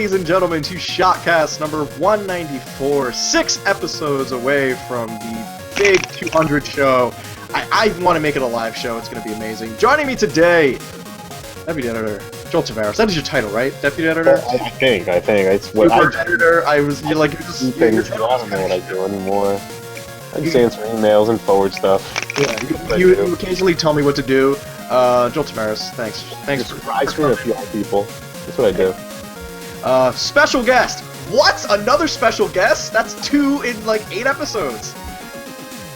ladies and gentlemen, to ShockCast number 194. 6 episodes away from the big 200 show. I want to make it a live show. It's going to be amazing. Joining me today, Deputy Editor Joel Tavares. That is your title, right? Deputy Editor? I think. It's what Super Editor. You're things. I don't know what I do anymore. I just answer emails and forward stuff. Yeah, you occasionally tell me what to do. Joel Tavares, thanks. I screen a few people. That's what I do. Special guest. What? Another special guest? That's 2 in like 8 episodes.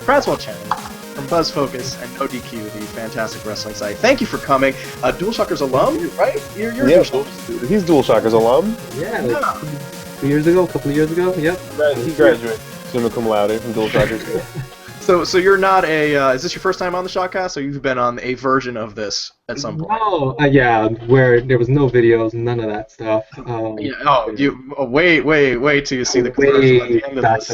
Francois Chen from Buzz Focus and No DQ, the fantastic wrestling site. Thank you for coming. DualShockers alum, right? You're DualShockers. He's DualShockers alum. Yeah, like 2 years ago, a couple of years ago. Yep. Right, he graduated summa cum laude from DualShockers. So you're not a, is this your first time on the ShockCast, or you've been on a version of this at some point? No, yeah, where there was no videos, none of that stuff. Wait till you see the commercial at the end of this.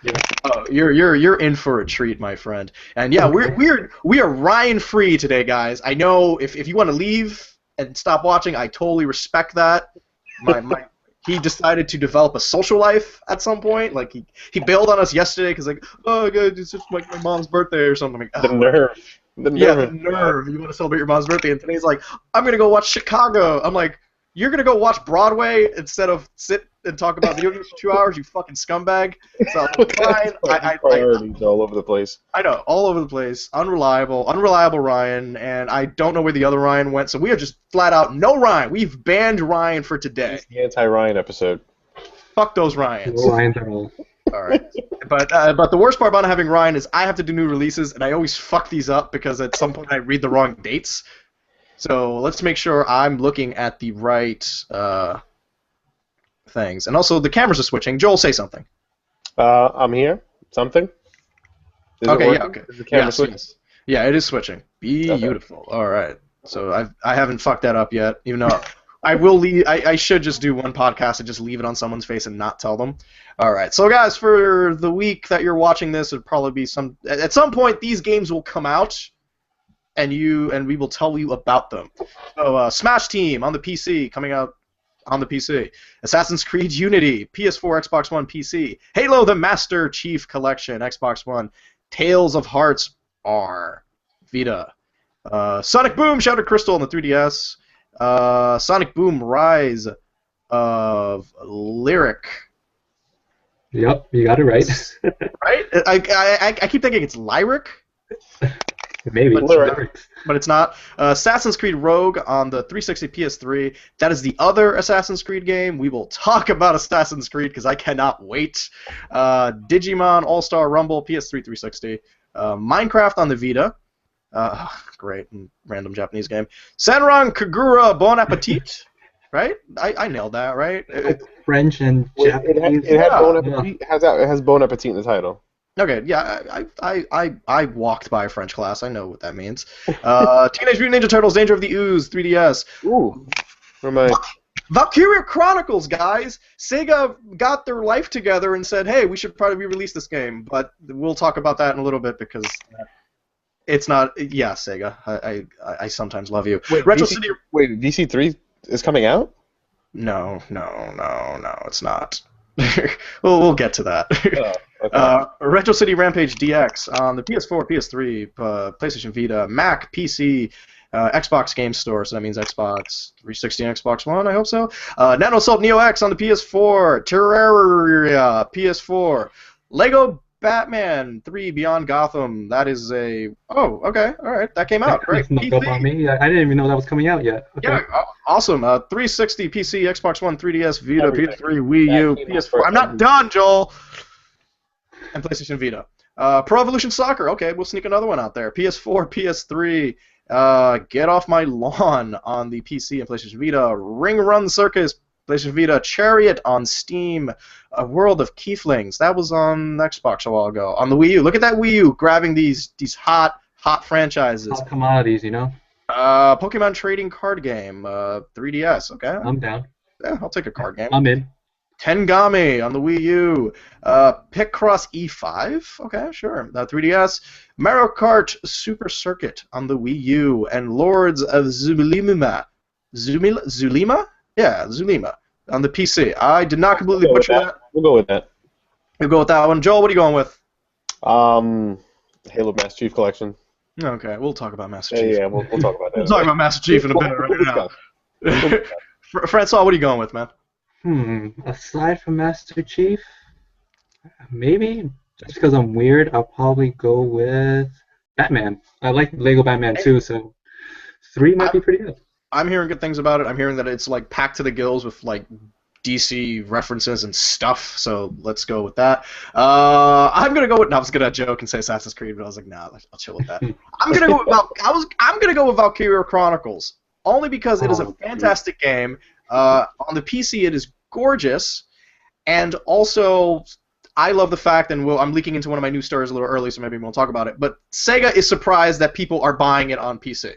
Yeah. Oh, you're in for a treat, my friend. And yeah, we are Ryan free today, guys. I know if you want to leave and stop watching, I totally respect that. He decided to develop a social life at some point. Like he bailed on us yesterday because oh god, it's just like my mom's birthday or something. Like, the nerve. Yeah, the nerve. You want to celebrate your mom's birthday, and today's like, I'm gonna go watch Chicago. I'm like, you're gonna go watch Broadway instead of sit and talk about video games for 2 hours, you fucking scumbag. So fine. Priorities all over the place. I know, all over the place. Unreliable Ryan, and I don't know where the other Ryan went. So we are just flat out no Ryan. We've banned Ryan for today. It's the anti-Ryan episode. Fuck those Ryans. No Ryans at all. All right. But the worst part about not having Ryan is I have to do new releases, and I always fuck these up because at some point I read the wrong dates. So let's make sure I'm looking at the right things. And also, the cameras are switching. Joel, say something. I'm here. Something? Okay, yeah, okay. Is the camera switching? Yes. Yeah, it is switching. Beautiful. Okay. All right. So I haven't fucked that up yet, even though I will leave. I should just do one podcast and just leave it on someone's face and not tell them. All right. So, guys, for the week that you're watching this, it'll probably be at some point these games will come out. And we will tell you about them. So, Smash Team on the PC, coming out on the PC. Assassin's Creed Unity, PS4, Xbox One, PC. Halo: The Master Chief Collection, Xbox One. Tales of Hearts R, Vita. Sonic Boom: Shattered Crystal on the 3DS. Sonic Boom: Rise of Lyric. Yep, you got it right. Right? I keep thinking it's Lyric. Maybe. But it's not. Assassin's Creed Rogue on the 360 PS3. That is the other Assassin's Creed game. We will talk about Assassin's Creed because I cannot wait. Digimon All-Star Rumble PS3 360. Minecraft on the Vita. Great. Random Japanese game. Senran Kagura Bon Appetit. Right? I nailed that, right? It's French and Japanese. It has Bon Appetit in the title. Okay, yeah, I walked by a French class. I know what that means. Teenage Mutant Ninja Turtles: Danger of the Ooze, 3DS. Ooh, where am I? Valkyria Chronicles, guys. Sega got their life together and said, "Hey, we should probably re-release this game." But we'll talk about that in a little bit because it's not. Yeah, Sega. I sometimes love you. Wait, VC3 is coming out? No, it's not. we'll get to that. Oh, okay. Retro City Rampage DX on the PS4, PS3, PlayStation Vita, Mac, PC, Xbox Game Store, so that means Xbox 360 and Xbox One, I hope so. Nano Assault Neo X on the PS4, Terraria, PS4, Lego Batman 3 Beyond Gotham, that is a... Oh, okay, alright, that came out, right? Snuck up on me. I didn't even know that was coming out yet. Okay. Yeah, awesome. 360, PC, Xbox One, 3DS, Vita, PS3, Wii U, PS4. I'm not done, Joel! And PlayStation Vita. Pro Evolution Soccer, okay, we'll sneak another one out there. PS4, PS3, Get Off My Lawn on the PC and PlayStation Vita. Ring Run Circus, PlayStation Vita. Chariot on Steam. A World of Kieflings, that was on Xbox a while ago. On the Wii U, look at that Wii U grabbing these hot franchises. Hot commodities, you know? Pokemon trading card game, 3DS, okay? I'm down. Yeah, I'll take a card game. I'm in. Tengami on the Wii U, Picross E5, okay, sure, 3DS, Mario Kart Super Circuit on the Wii U, and Lords of Zulima, Yeah, Zulima. on the PC. I did not completely We'll go with butcher that. We'll go with that. We'll go with that one. Joel, what are you going with? Halo Master Chief Collection. Okay, we'll talk about Master Yeah, Chief. yeah, we'll talk about that. We'll talk about Master Chief in a bit right now. Francois, what are you going with, man? Aside from Master Chief, maybe just because I'm weird, I'll probably go with Batman. I like Lego Batman too, so 3 might be pretty good. I'm hearing good things about it. I'm hearing that it's like packed to the gills with like DC references and stuff. So let's go with that. I'm gonna go with. No, I was gonna joke and say Assassin's Creed, but I was like, nah, I'll chill with that. I'm gonna go with I'm gonna go with Valkyria Chronicles only because it is a fantastic game. On the PC, it is gorgeous, and also I love the fact, and I'm leaking into one of my news stories a little early, so maybe we won't talk about it. But Sega is surprised that people are buying it on PC.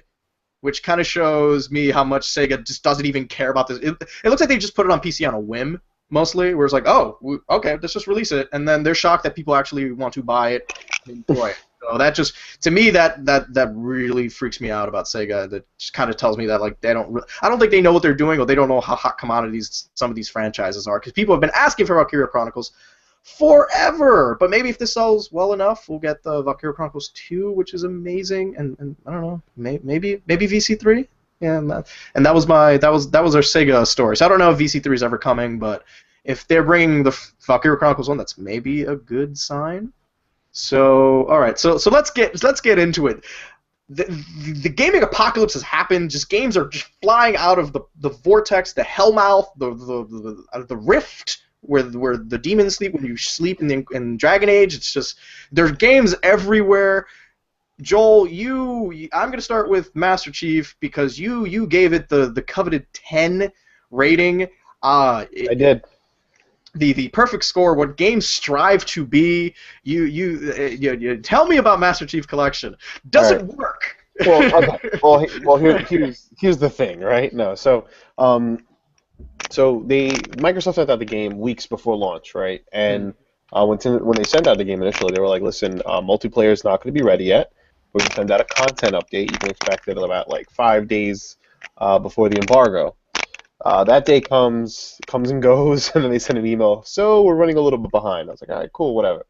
Which kind of shows me how much Sega just doesn't even care about this. It looks like they just put it on PC on a whim, mostly, where it's like, oh, okay, let's just release it, and then they're shocked that people actually want to buy it and enjoy it. So that just, to me, that really freaks me out about Sega. That just kind of tells me that like I don't think they know what they're doing, or they don't know how hot commodities some of these franchises are. Because people have been asking for Valkyria Chronicles forever, but maybe if this sells well enough, we'll get the Valkyria Chronicles 2, which is amazing, and I don't know, maybe VC3, yeah, and that was our Sega story. So I don't know if VC3 is ever coming, but if they're bringing the Valkyria Chronicles 1, that's maybe a good sign. So all right, so let's get into it. The gaming apocalypse has happened. Just games are just flying out of the vortex, the hellmouth, the rift. Where the demons sleep when you sleep in Dragon Age. It's just there's games everywhere. Joel, I'm gonna start with Master Chief because you gave it the coveted 10 rating. I did. The perfect score, what games strive to be. You tell me about Master Chief Collection. Does it work? Well, okay. Well, here's the thing, right? No, so Microsoft sent out the game weeks before launch, right? And when they sent out the game initially, they were like, "Listen, multiplayer is not going to be ready yet. We're going to send out a content update. You can expect it about like 5 days before the embargo." That day comes and goes, and then they send an email. So we're running a little bit behind. I was like, "All right, cool, whatever."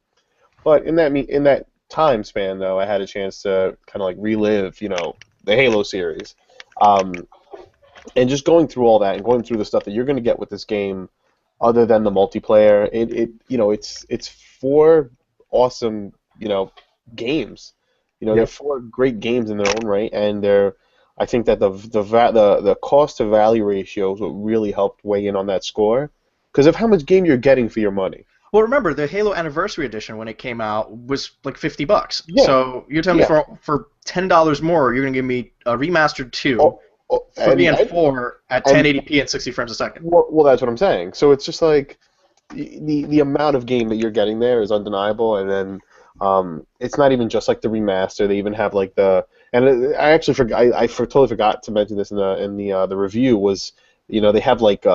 But in that time span, though, I had a chance to kind of like relive, the Halo series. And just going through all that and going through the stuff that you're going to get with this game, other than the multiplayer, it's 4 awesome games. They're 4 great games in their own right, and I think that the cost to value ratio is what really helped weigh in on that score because of how much game you're getting for your money. Well, remember the Halo Anniversary Edition when it came out was like $50. Yeah. So you're telling me for $10 more, you're gonna give me a remastered 2. 3 and 4 at 1080p and 60 frames a second. Well, that's what I'm saying. So it's just like the amount of game that you're getting there is undeniable, and then it's not even just like the remaster. They even have like and I actually forgot. I totally forgot to mention this in the review was they have like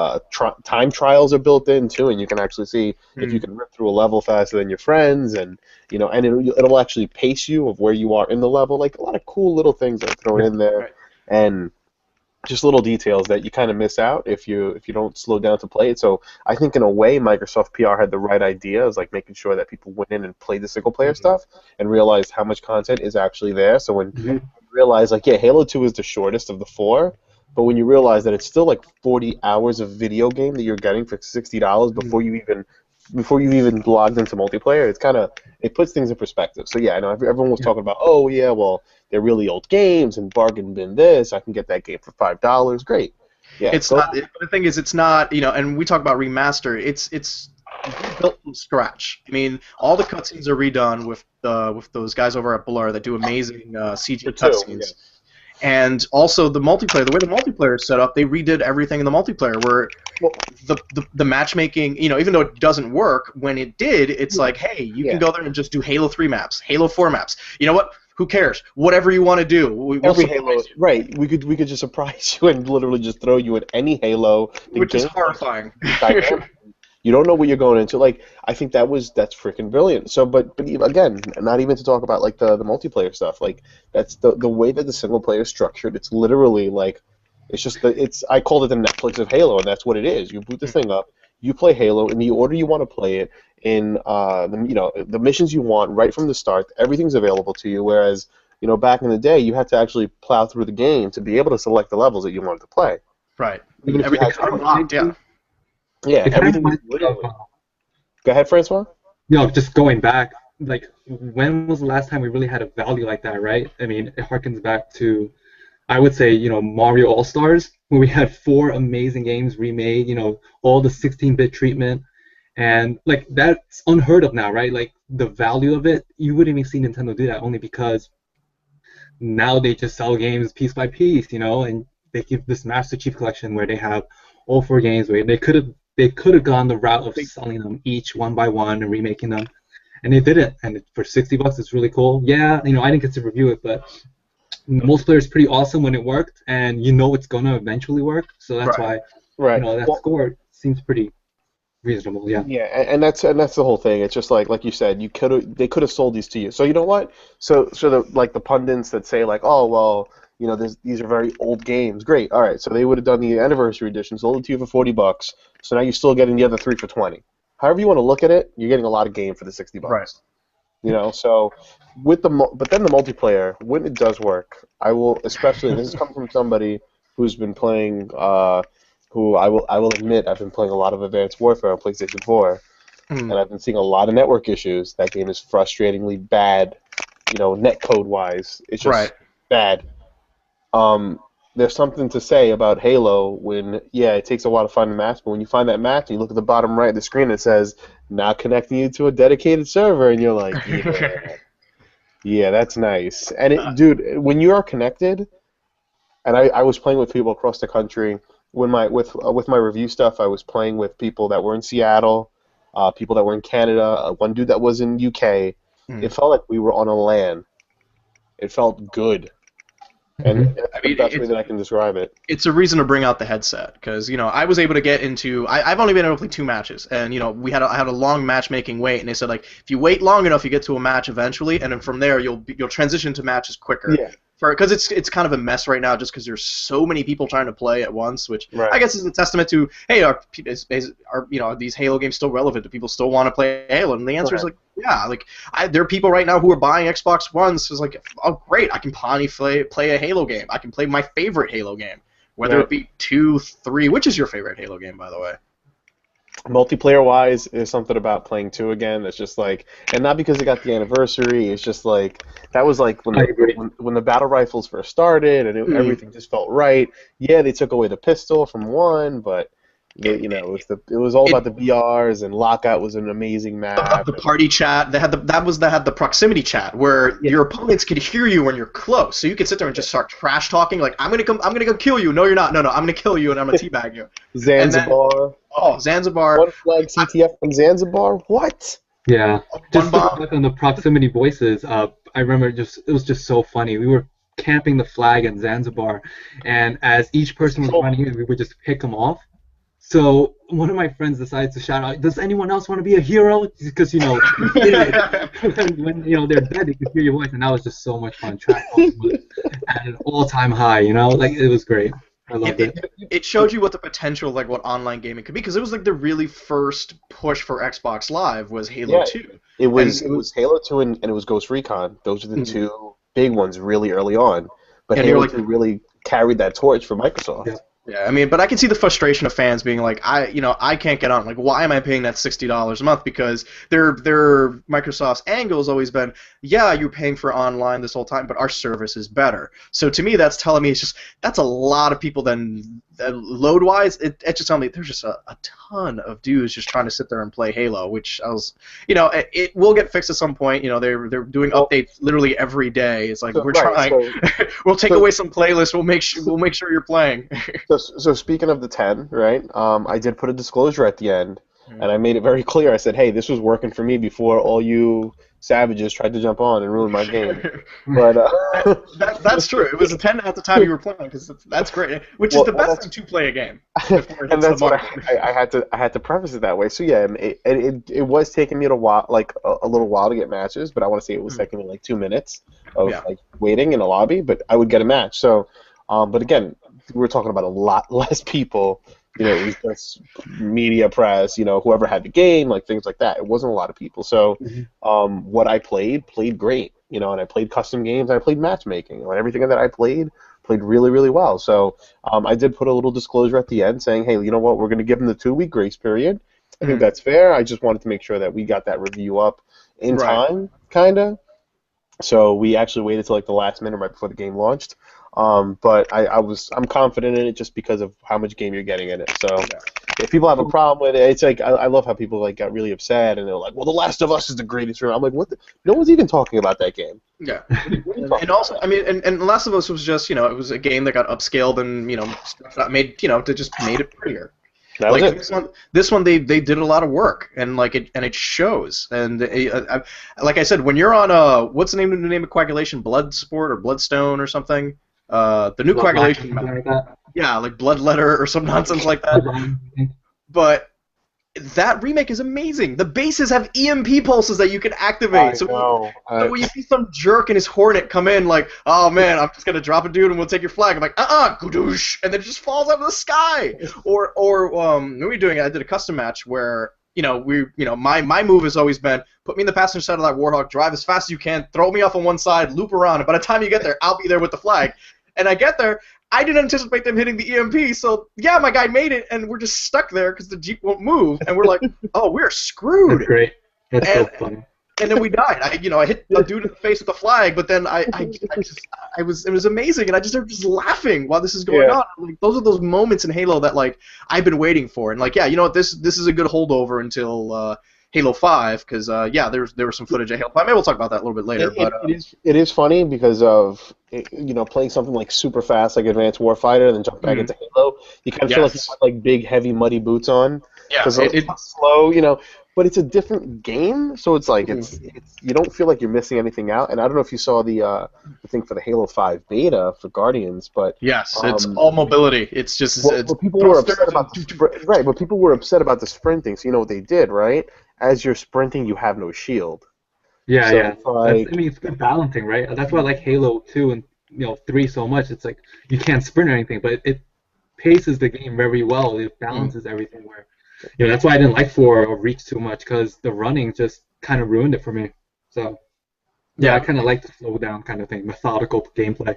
time trials are built in too, and you can actually see if you can rip through a level faster than your friends, and and it'll actually pace you of where you are in the level. Like a lot of cool little things that are thrown in there, right. And just little details that you kind of miss out if you don't slow down to play it. So I think in a way Microsoft PR had the right idea, is like making sure that people went in and played the single player stuff and realized how much content is actually there. So when you realize like Halo 2 is the shortest of the 4, but when you realize that it's still like 40 hours of video game that you're getting for $60 before you even logged into multiplayer, it puts things in perspective. So yeah, I know everyone was talking about, oh yeah, well they're really old games and bargain bin this. I can get that game for $5. Great. Yeah. It's not. The thing is, it's not. And we talk about remaster. It's built from scratch. I mean, all the cutscenes are redone with those guys over at Blur that do amazing CG cutscenes. Yeah. And also the multiplayer, the way the multiplayer is set up, they redid everything in the multiplayer. Where the matchmaking, even though it doesn't work, when it did, it's like, hey, you can go there and just do Halo 3 maps, Halo 4 maps. You know what? Who cares? Whatever you want to do. We'll Halo, right? We could just surprise you and literally just throw you at any Halo, which is horrifying. You don't know what you're going into. Like, I think that's freaking brilliant. So, but again, not even to talk about like the multiplayer stuff. Like, that's the way that the single player is structured. It's literally like It's just that I called it the Netflix of Halo, and that's what it is. You boot this thing up, you play Halo in the order you want to play it, in the missions you want right from the start. Everything's available to you. Whereas back in the day, you had to actually plow through the game to be able to select the levels that you wanted to play. Right. Even if you had Everything's unlocked, yeah. Yeah, everything is literally. Go ahead, Francois. Just going back, like, when was the last time we really had a value like that, right? I mean, it harkens back to, I would say, Mario All-Stars, where we had 4 amazing games remade, all the 16-bit treatment, and, like, that's unheard of now, right? Like, the value of it, you wouldn't even see Nintendo do that, only because now they just sell games piece by piece, and they give this Master Chief Collection where they have all 4 games, where they could have gone the route of selling them each one by one and remaking them, and they didn't. And for $60, it's really cool. Yeah, I didn't get to review it, but the multiplayer is pretty awesome when it worked, and it's gonna eventually work. So that's why, that score seems pretty reasonable. Yeah. Yeah, and that's the whole thing. It's just like you said, they could have sold these to you. So you know what? So the pundits that say like, oh well, these are very old games. Great. All right. So they would have done the anniversary edition, sold it to you for $40. So now you're still getting the other 3 for $20. However you want to look at it, you're getting a lot of game for the $60. Right. So but then the multiplayer, when it does work, I will, especially, this has come from somebody who's been playing, who I will admit I've been playing a lot of Advanced Warfare on PlayStation 4, and I've been seeing a lot of network issues. That game is frustratingly bad, netcode wise. It's just bad. There's something to say about Halo when, it takes a while to find a match, but when you find that match and you look at the bottom right of the screen, it says, now connecting you to a dedicated server, and you're like, yeah, that's nice. And dude, when you are connected, and I was playing with people across the country, with my review stuff, I was playing with people that were in Seattle, people that were in Canada, one dude that was in UK. It felt like we were on a LAN. It felt good. And that's the best way that I can describe it. It's a reason to bring out the headset, because I was able to get into. I've only been able to play 2 matches, and I had a long matchmaking wait, and they said like if you wait long enough, you get to a match eventually, and then from there you'll transition to matches quicker. Yeah. Because it's kind of a mess right now, just because there's so many people trying to play at once, which I guess is a testament to, hey, are these Halo games still relevant? Do people still want to play Halo? And the answer is like, yeah, like there are people right now who are buying Xbox Ones. So it's like, oh great, I can finally play a Halo game. I can play my favorite Halo game, whether it be 2, 3. Which is your favorite Halo game, by the way? Multiplayer wise, there's something about playing 2 again. It's just like, and not because it got the anniversary. It's just like that was like when the battle rifles first started, and everything just felt right. Yeah, they took away the pistol from 1, but it was all about the BRs, and Lockout was an amazing map. The party chat, they had the proximity chat where your opponents could hear you when you're close, so you could sit there and just start trash talking like I'm gonna go kill you. No, you're not. No, I'm gonna kill you and I'm gonna teabag you. Zanzibar. Zanzibar. One flag CTF from Zanzibar. What? Yeah. Just back on the proximity voices. I remember it was just so funny. We were camping the flag in Zanzibar, and as each person was running in, we would just pick them off. So one of my friends decided to shout out, "Does anyone else want to be a hero?" Because when they're dead, they can hear your voice, and that was just so much fun. Track at an all-time high, like it was great. I loved it. It showed you what the potential, like what online gaming could be, because it was like the really first push for Xbox Live was Halo 2. It was Halo 2 and it was Ghost Recon. Those are the 2 big ones really early on. But Halo 2 really carried that torch for Microsoft. Yeah. Yeah, I mean, but I can see the frustration of fans being like, I can't get on. Like, why am I paying that $60 a month? Because their Microsoft's angle has always been, yeah, you're paying for online this whole time, but our service is better. So to me, that's telling me that's a lot of people. Then load-wise, it's just telling me there's just a ton of dudes just trying to sit there and play Halo, which it will get fixed at some point. They're doing updates literally every day. It's like we're trying. We'll take away some playlists. We'll make sure you're playing. So speaking of the 10, right? I did put a disclosure at the end, and I made it very clear. I said, "Hey, this was working for me before all you savages tried to jump on and ruin my game." But that's true. It was a 10 at the time you were playing, because that's great. Which is the best time to play a game. And that's what I had to preface it that way. So yeah, it was taking me a while, like a little while to get matches, but I want to say it was taking me like 2 minutes of like waiting in a lobby, but I would get a match. So, but again, we're talking about a lot less people. You know, it was just media press, you know, whoever had the game, like things like that. It wasn't a lot of people. So what I played great, you know, and I played custom games, I played matchmaking, and everything that I played really, really well. So I did put a little disclosure at the end saying, hey, you know what, we're going to give them the 2-week grace period. I think that's fair. I just wanted to make sure that we got that review up in time, kind of. So we actually waited till like the last minute right before the game launched. But I'm confident in it just because of how much game you're getting in it. So if people have a problem with it, it's like I love how people like got really upset and they're like, well, The Last of Us is the greatest game. I'm like, what? No one's even talking about that game. Yeah, and also, I mean, and Last of Us was just, you know, it was a game that got upscaled and, you know, made, you know, to just made it prettier. That was like it. This one they did a lot of work, and like it shows. And like I said, when you're on what's the name of coagulation, Bloodsport or Bloodstone or something, the new coagulation, like that. yeah, like Bloodletter or some nonsense like that. But that remake is amazing. The bases have EMP pulses that you can activate. So when you see some jerk and his Hornet come in, like, oh man, I'm just gonna drop a dude and we'll take your flag. I'm like, Gudoosh, and then it just falls out of the sky. Or what were we doing? I did a custom match where, you know, my move has always been put me in the passenger side of that Warhawk, drive as fast as you can, throw me off on one side, loop around, and by the time you get there, I'll be there with the flag. And I get there, I didn't anticipate them hitting the EMP, so yeah, my guy made it, and we're just stuck there because the Jeep won't move, and we're like, oh, we're screwed. That's great. That's so funny. And then we died. I hit a dude in the face with the flag, but then it was amazing, and I just started just laughing while this is going on. Like, those are those moments in Halo that like I've been waiting for, and like, yeah, you know what, this is a good holdover until Halo 5, because there was some footage of Halo 5. Maybe we'll talk about that a little bit later. It is funny because of, you know, playing something like super fast, like Advanced Warfighter, and then jump back into Halo. You kind of feel like you have like big, heavy, muddy boots on. Yeah, because it's slow, you know. But it's a different game, so it's like it's you don't feel like you're missing anything out. And I don't know if you saw the thing for the Halo 5 beta for Guardians, but yes, it's all mobility. It's just people were upset about right, but people were upset about the sprinting. So you know what they did, right? As you're sprinting, you have no shield. Yeah, so yeah. Like, I mean, it's good balancing, right? That's why I like Halo 2 and 3 so much. It's like you can't sprint or anything, but it paces the game very well. It balances everything where. You know, that's why I didn't like 4 or Reach too much, because the running just kind of ruined it for me. So, yeah, I kind of like the slow down kind of thing, methodical gameplay.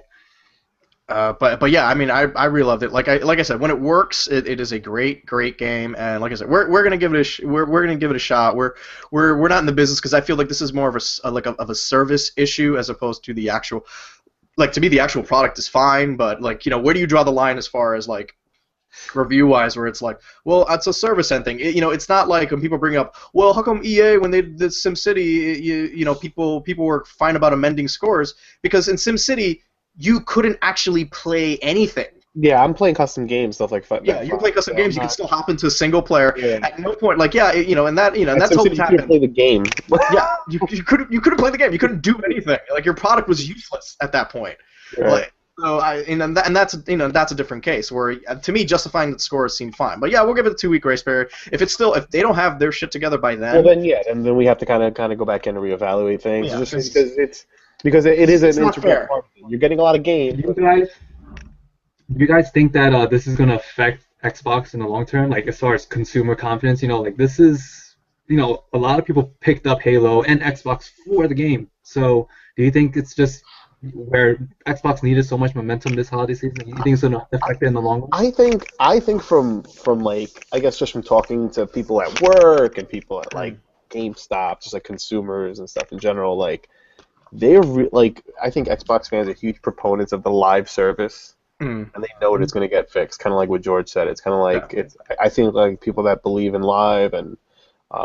But yeah, I mean, I really loved it. Like I said, when it works, it is a great game. And like I said, we're gonna give it we're gonna give it a shot. We're not in the business because I feel like this is more of a service issue as opposed to the actual. Like, to me, the actual product is fine, but like, you know, where do you draw the line as far as like review-wise, where it's like, well, it's a service end thing. You know, it's not like when people bring up, well, how come EA, when they did SimCity, you know, people were fine about amending scores, because in SimCity you couldn't actually play anything. Yeah, I'm playing custom games, stuff like that. Yeah, you play custom games. You can still hop into a single player. Yeah. At no point, like, yeah, you know, and that's always happened. You couldn't play the game. Yeah, you couldn't play the game. You couldn't do anything. Like, your product was useless at that point. Right. Like, so that's a different case where, to me, justifying the scores seemed fine. But yeah, we'll give it a 2-week grace period. If they don't have their shit together by then. Well, then we have to kind of go back in and reevaluate things. Yeah, just because it is an integral part. You're getting a lot of games. You guys think that this is gonna affect Xbox in the long term, like as far as consumer confidence? You know, like this is, you know, a lot of people picked up Halo and Xbox for the game. So do you think it's just where Xbox needed so much momentum this holiday season? You think it's gonna affect it in the long run? I think from like, I guess just from talking to people at work and people at like GameStop, just like consumers and stuff in general, like I think Xbox fans are huge proponents of the live service. And they know it's going to get fixed, kind of like what George said. It's kind of like I think like people that believe in live and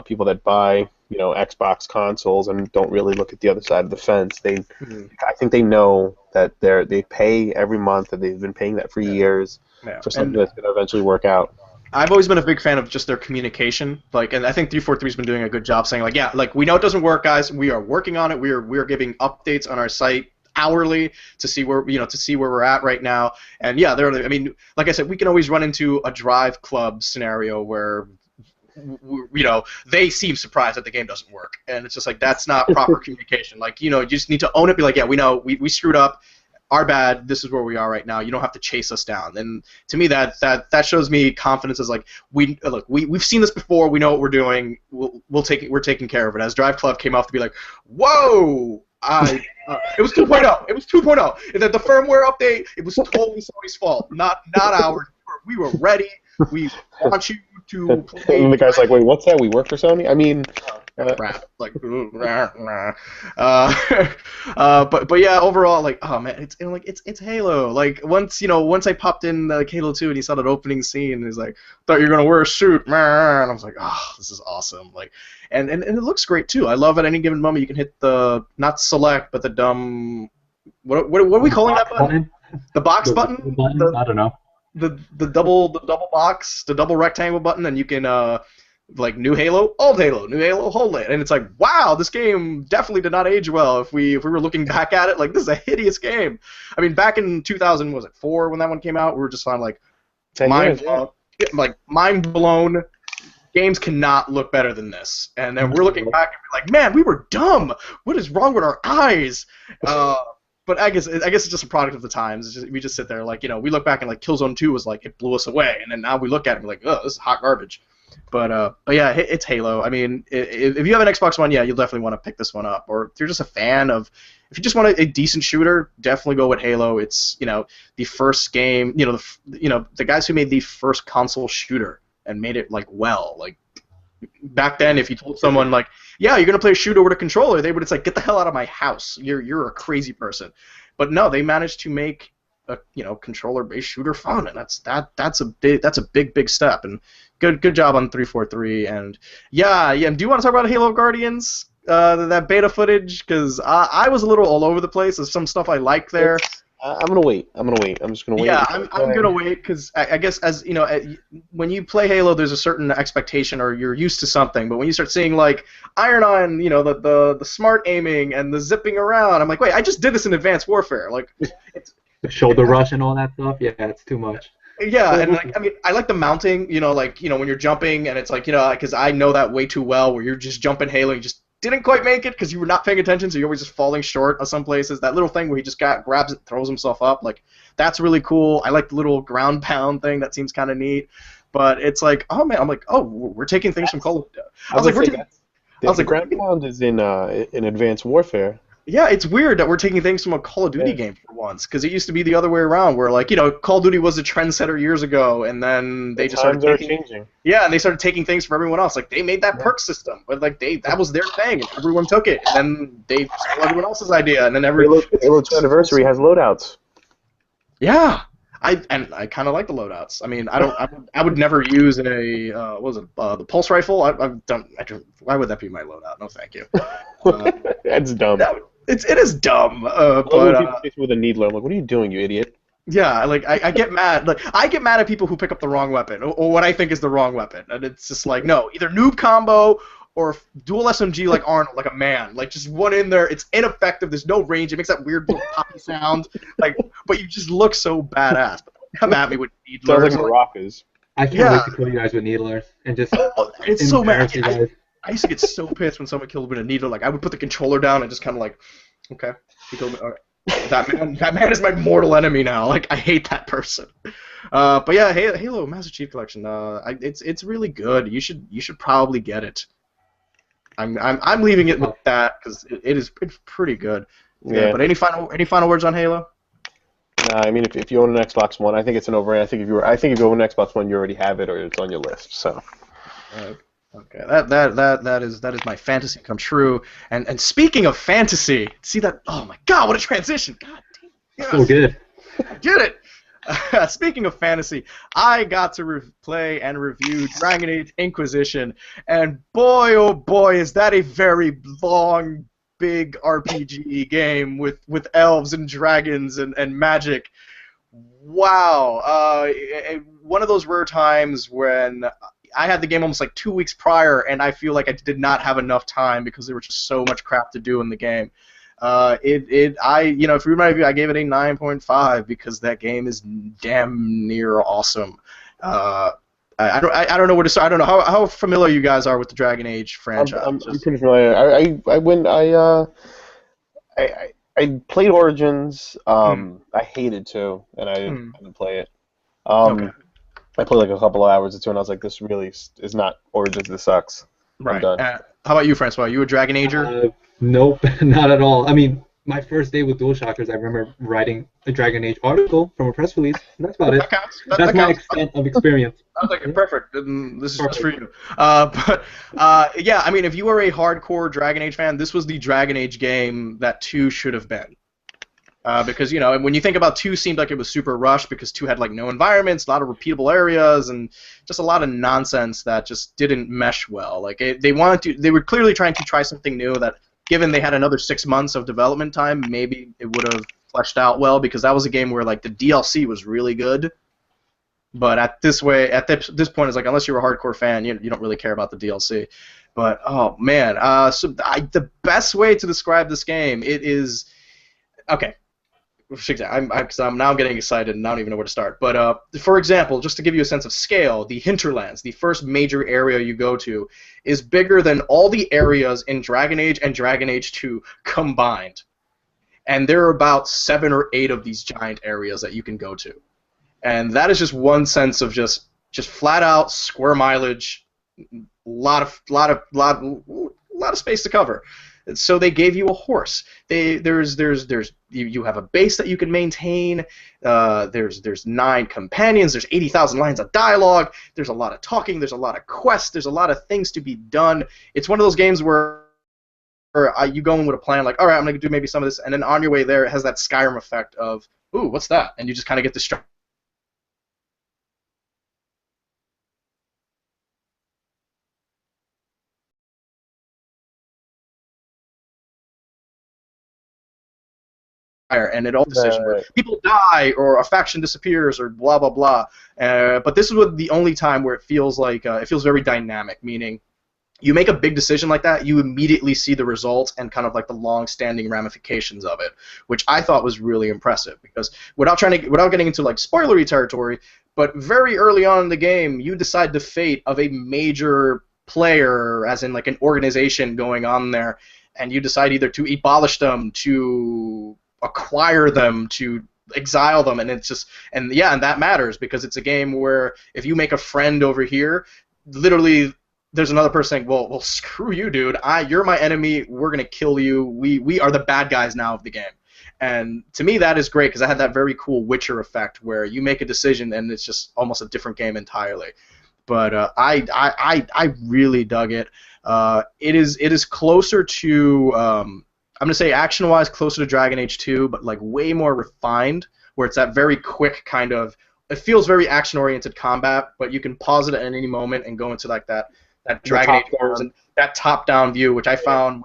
people that buy, you know, Xbox consoles and don't really look at the other side of the fence. I think they know that they pay every month, and they've been paying that for years for something that's going to eventually work out. I've always been a big fan of just their communication, like, and I think 343's been doing a good job saying, like, yeah, like, we know it doesn't work, guys. We are working on it. We are giving updates on our site hourly to see where we're at right now. And yeah, I mean, like I said, we can always run into a Drive Club scenario where, you know, they seem surprised that the game doesn't work, and it's just like, that's not proper communication. Like, you know, you just need to own it, be like, yeah, we know we screwed up. our bad. This is where we are right now. You don't have to chase us down. And to me, that shows me confidence. As like we've seen this before. We know what we're doing. We're taking care of it. As Drive Club came off to be like, whoa. It was 2.0. It was 2.0. The firmware update, it was totally Sony's fault, not ours. We were ready. We want you to play. And the guy's like, wait, what's that? We work for Sony? I mean, crap. Like, but yeah, overall, like, oh man, it's Halo. Like once I popped in like Halo 2 and you saw that opening scene, and he's like, thought you were gonna wear a suit, man. And I was like, oh, this is awesome. Like, and it looks great too. I love at any given moment you can hit the not select, but the dumb. What are we calling that button? The box button? I don't know. The double box, the double rectangle button, and you can like new Halo, old Halo, new Halo, old Halo, and it's like, wow, this game definitely did not age well. If we were looking back at it, like, this is a hideous game. I mean, back in 2000, was it 4 when that one came out? We were just on like mind blown. Games cannot look better than this, and then we're looking back and we're like, man, we were dumb. What is wrong with our eyes? But I guess it's just a product of the times. We just sit there like, we look back and like Killzone 2 was like, it blew us away, and then now we look at it and we're like, oh, this is hot garbage. But yeah, it's Halo. I mean, if you have an Xbox One, yeah, you'll definitely want to pick this one up. Or if you're just a fan of, if you just want a decent shooter, definitely go with Halo. It's the first game, the guys who made the first console shooter and made it like well, like. Back then, if you told someone like, "Yeah, you're gonna play a shooter with a controller," they would it's like, "Get the hell out of my house! You're a crazy person." But no, they managed to make a controller-based shooter fun, and that's a big step. And good job on 343. And yeah. And do you want to talk about Halo Guardians? That beta footage, because I was a little all over the place. There's some stuff I like there. I'm gonna wait. I'm just gonna wait. Yeah, I'm gonna wait because I guess as when you play Halo, there's a certain expectation or you're used to something. But when you start seeing like Iron On, the smart aiming and the zipping around, I'm like, wait, I just did this in Advanced Warfare. Like, it's the shoulder rush and all that stuff. Yeah, it's too much. Yeah, and like, I mean, I like the mounting. When you're jumping and it's like because I know that way too well, where you're just jumping Halo, you just didn't quite make it because you were not paying attention, so you're always just falling short of some places. That little thing where he just grabs it, throws himself up, like, that's really cool. I like the little ground pound thing. That seems kind of neat. But it's like, oh man, I'm like, oh, we're taking things from Call of Duty. I was like, ground pound is in Advanced Warfare. Yeah, it's weird that we're taking things from a Call of Duty game for once, because it used to be the other way around, where like Call of Duty was a trendsetter years ago, and then they just started changing. Yeah, and they started taking things from everyone else. Like they made that perk system, but like that was their thing, and everyone took it, and then they stole everyone else's idea, and then Halo 2 Anniversary has loadouts. Yeah, I kind of like the loadouts. I mean, I would never use the pulse rifle. Why would that be my loadout? No, thank you. That's dumb. It is dumb, but with a needler. I'm like, what are you doing, you idiot? Yeah, like I get mad. Like I get mad at people who pick up the wrong weapon or what I think is the wrong weapon, and it's just like, no, either noob combo or dual SMG like Arnold, like a man. Like just one in there. It's ineffective. There's no range. It makes that weird little poppy sound. Like, but you just look so badass. Come at me with needlers. Sounds like rockers. I can't wait to kill you guys with needlers and just. It's so mad. I used to get so pissed when someone killed me with a needler. Like I would put the controller down and just kind of like, okay, he killed me. All right. That man is my mortal enemy now. Like I hate that person. But yeah, Halo Master Chief Collection. It's really good. You should probably get it. I'm leaving it with that because it's pretty good. Yeah. But any final words on Halo? I mean, if you own an Xbox One, I think it's an over. I think if you own an Xbox One, you already have it or it's on your list. So. Okay, that is my fantasy come true. And speaking of fantasy, see that? Oh my God, what a transition! God damn, yes. So good. I did it. Speaking of fantasy, I got to play and review Dragon Age Inquisition, and boy, oh boy, is that a very long, big RPG game with elves and dragons and magic. Wow, one of those rare times when I had the game almost like 2 weeks prior, and I feel like I did not have enough time because there was just so much crap to do in the game. If you remember, I gave it a 9.5 because that game is damn near awesome. I don't know where to start. I don't know how familiar you guys are with the Dragon Age franchise. I'm pretty familiar. I played Origins. I hated 2, and I didn't play it. Okay. I played like a couple of hours or 2, and I was like, this really is not Origins. This sucks. I'm Right. done. How about you, Francois? You a Dragon Ager? Nope, not at all. I mean, my first day with DualShockers, I remember writing a Dragon Age article from a press release. And that's about it. That counts. That's That my counts. extent of experience. I was like, Yeah. perfect. This is just for Perfect. you. Yeah, I mean, if you are a hardcore Dragon Age fan, this was the Dragon Age game that 2 should have been. Because, you know, when you think about 2, seemed like it was super rushed because 2 had, like, no environments, a lot of repeatable areas, and just a lot of nonsense that just didn't mesh well. Like, they were clearly trying to try something new that, given they had another 6 months of development time, maybe it would have fleshed out well, because that was a game where, like, the DLC was really good. But at this point, it's like, unless you're a hardcore fan, you don't really care about the DLC. But, oh, man. The best way to describe this game, it is... Okay. I'm now getting excited and I don't even know where to start. But for example, just to give you a sense of scale, the Hinterlands, the first major area you go to, is bigger than all the areas in Dragon Age and Dragon Age 2 combined. And there are about 7 or 8 of these giant areas that you can go to. And that is just one sense of just flat out square mileage, lot of space to cover. So they gave you a horse. You have a base that you can maintain. There's 9 companions. There's 80,000 lines of dialogue. There's a lot of talking. There's a lot of quests. There's a lot of things to be done. It's one of those games where you go in with a plan, like, all right, I'm gonna do maybe some of this, and then on your way there, it has that Skyrim effect of, ooh, what's that? And you just kind of get distracted. And it all decision where people die or a faction disappears or blah blah blah. But this is the only time where it feels like it feels very dynamic, meaning you make a big decision like that, you immediately see the results and kind of like the long-standing ramifications of it, which I thought was really impressive. Because without getting into like spoilery territory, but very early on in the game, you decide the fate of a major player, as in like an organization going on there, and you decide either to abolish them, to acquire them, to exile them, and it's just and that matters because it's a game where if you make a friend over here, literally there's another person saying, well screw you, dude, you're my enemy, we're gonna kill you, we are the bad guys now of the game. And to me that is great because I had that very cool Witcher effect where you make a decision and it's just almost a different game entirely. But I really dug it. It is closer to I'm gonna say action-wise closer to Dragon Age 2, but like way more refined, where it's that very quick kind of. It feels very action-oriented combat, but you can pause it at any moment and go into like that Dragon Age version, that top-down view, which I found,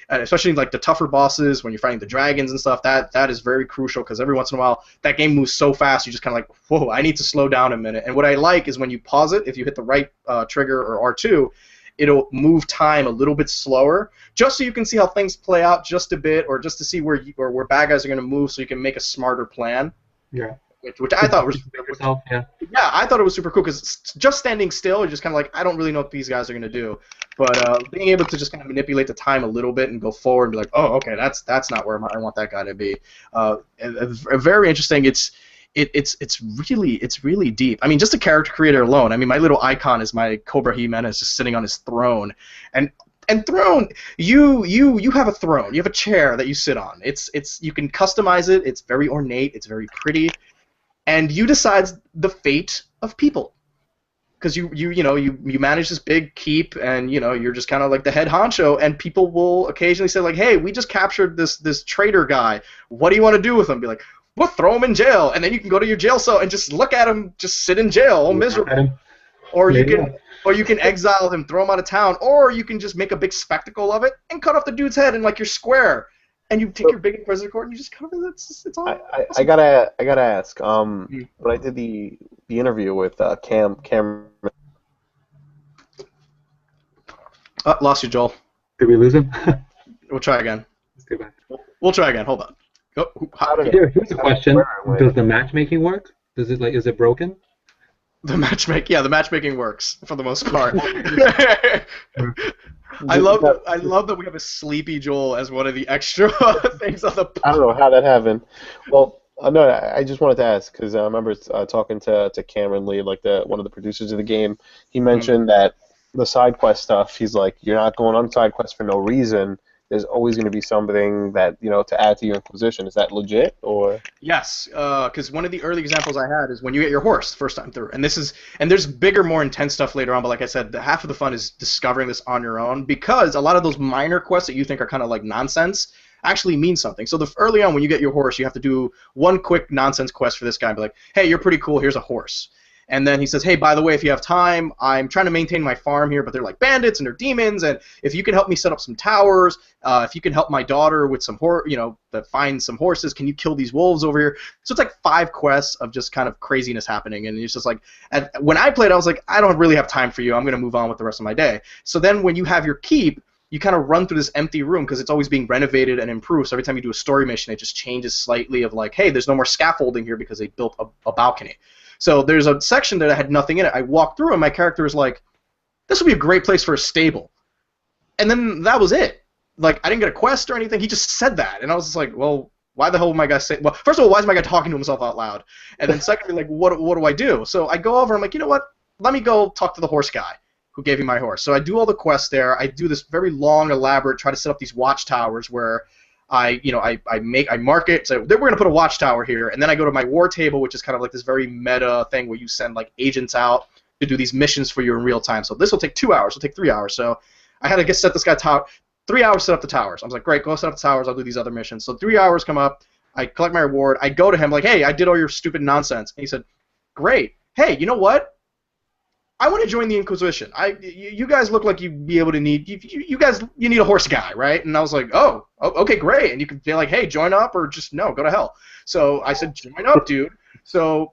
especially like the tougher bosses when you're fighting the dragons and stuff. That is very crucial because every once in a while that game moves so fast, you just kind of like, whoa, I need to slow down a minute. And what I like is when you pause it, if you hit the right trigger or R2. It'll move time a little bit slower, just so you can see how things play out just a bit, or just to see where bad guys are going to move, so you can make a smarter plan. Yeah. Which I thought was yeah, I thought it was super cool because just standing still, you're just kind of like, I don't really know what these guys are going to do. But being able to just kind of manipulate the time a little bit and go forward and be like, oh, okay, that's not where I want that guy to be. Very interesting. It's really deep. I mean, just the character creator alone. I mean, my little icon is my Cobra Jimenez just sitting on his throne, and throne. You have a throne. You have a chair that you sit on. It's you can customize it. It's very ornate. It's very pretty, and you decide the fate of people. Because you manage this big keep, and you're just kind of like the head honcho, and people will occasionally say like, hey, we just captured this traitor guy. What do you want to do with him? Be like, we'll throw him in jail, and then you can go to your jail cell and just look at him, just sit in jail, all miserable. Or you can exile him, throw him out of town, or you can just make a big spectacle of it and cut off the dude's head in like your square, and you take your big Inquisitor court and you just cut it. It's all. I gotta ask. When I did the interview with Cam. Lost you, Joel. Did we lose him? We'll try again. Let's go back. We'll try again. Hold on. Here's a question: does the matchmaking work? Is it broken? The matchmaking works for the most part. I love that we have a sleepy Joel as one of the extra things on the. I don't know how that happened. Well, no, I just wanted to ask because I remember talking to Cameron Lee, like one of the producers of the game. He mentioned that the side quest stuff. He's like, you're not going on side quests for no reason. There's always going to be something that to add to your Inquisition. Is that legit or? Yes, because one of the early examples I had is when you get your horse the first time through, and there's bigger, more intense stuff later on. But like I said, half of the fun is discovering this on your own because a lot of those minor quests that you think are kind of like nonsense actually mean something. So early on when you get your horse, you have to do one quick nonsense quest for this guy and be like, hey, you're pretty cool. Here's a horse. And then he says, hey, by the way, if you have time, I'm trying to maintain my farm here, but they're like bandits and they're demons, and if you can help me set up some towers, if you can help my daughter with some find some horses, can you kill these wolves over here? So it's like 5 quests of just kind of craziness happening, and it's just like, when I played, I was like, I don't really have time for you. I'm going to move on with the rest of my day. So then when you have your keep, you kind of run through this empty room because it's always being renovated and improved. So every time you do a story mission, it just changes slightly of like, hey, there's no more scaffolding here because they built a balcony. So there's a section that had nothing in it. I walked through and my character was like, this would be a great place for a stable. And then that was it. Like, I didn't get a quest or anything. He just said that. And I was just like, well, why the hell would my guy say... Well, first of all, why is my guy talking to himself out loud? And then secondly, like, what do I do? So I go over and I'm like, you know what? Let me go talk to the horse guy who gave me my horse. So I do all the quests there. I do this very long, elaborate, try to set up these watchtowers where I mark it. So we're gonna put a watchtower here, and then I go to my war table, which is kind of like this very meta thing where you send like agents out to do these missions for you in real time. So this will take 2 hours. It'll take 3 hours. So I had to set this guy tower. 3 hours set up the towers. I was like, great, go set up the towers. I'll do these other missions. So 3 hours come up. I collect my reward. I go to him like, hey, I did all your stupid nonsense. And he said, great. Hey, you know what? I want to join the Inquisition. You guys look like you'd be able to need. You guys, you need a horse guy, right? And I was like, oh, okay, great. And you can be like, hey, join up, or just no, go to hell. So I said, join up, dude. So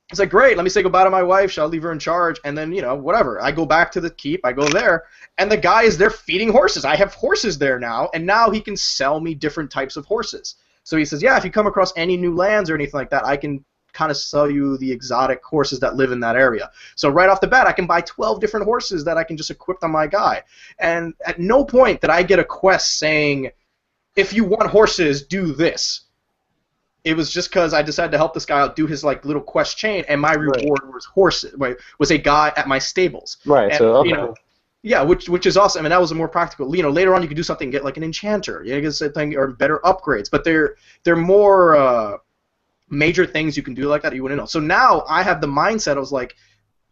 I was like, great. Let me say goodbye to my wife. Shall I leave her in charge? And then whatever. I go back to the keep. I go there, and the guy is there feeding horses. I have horses there now, and now he can sell me different types of horses. So he says, yeah, if you come across any new lands or anything like that, I can kind of sell you the exotic horses that live in that area. So right off the bat, I can buy 12 different horses that I can just equip on my guy. And at no point did I get a quest saying, if you want horses, do this. It was just because I decided to help this guy out do his like little quest chain, and my reward was horses. Was a guy at my stables. Right. And, so okay. Yeah, which is awesome, and that was a more practical. Later on you could do something, get like an enchanter, get something or better upgrades, but they're more major things you can do like that you wouldn't know. So now I have the mindset of like,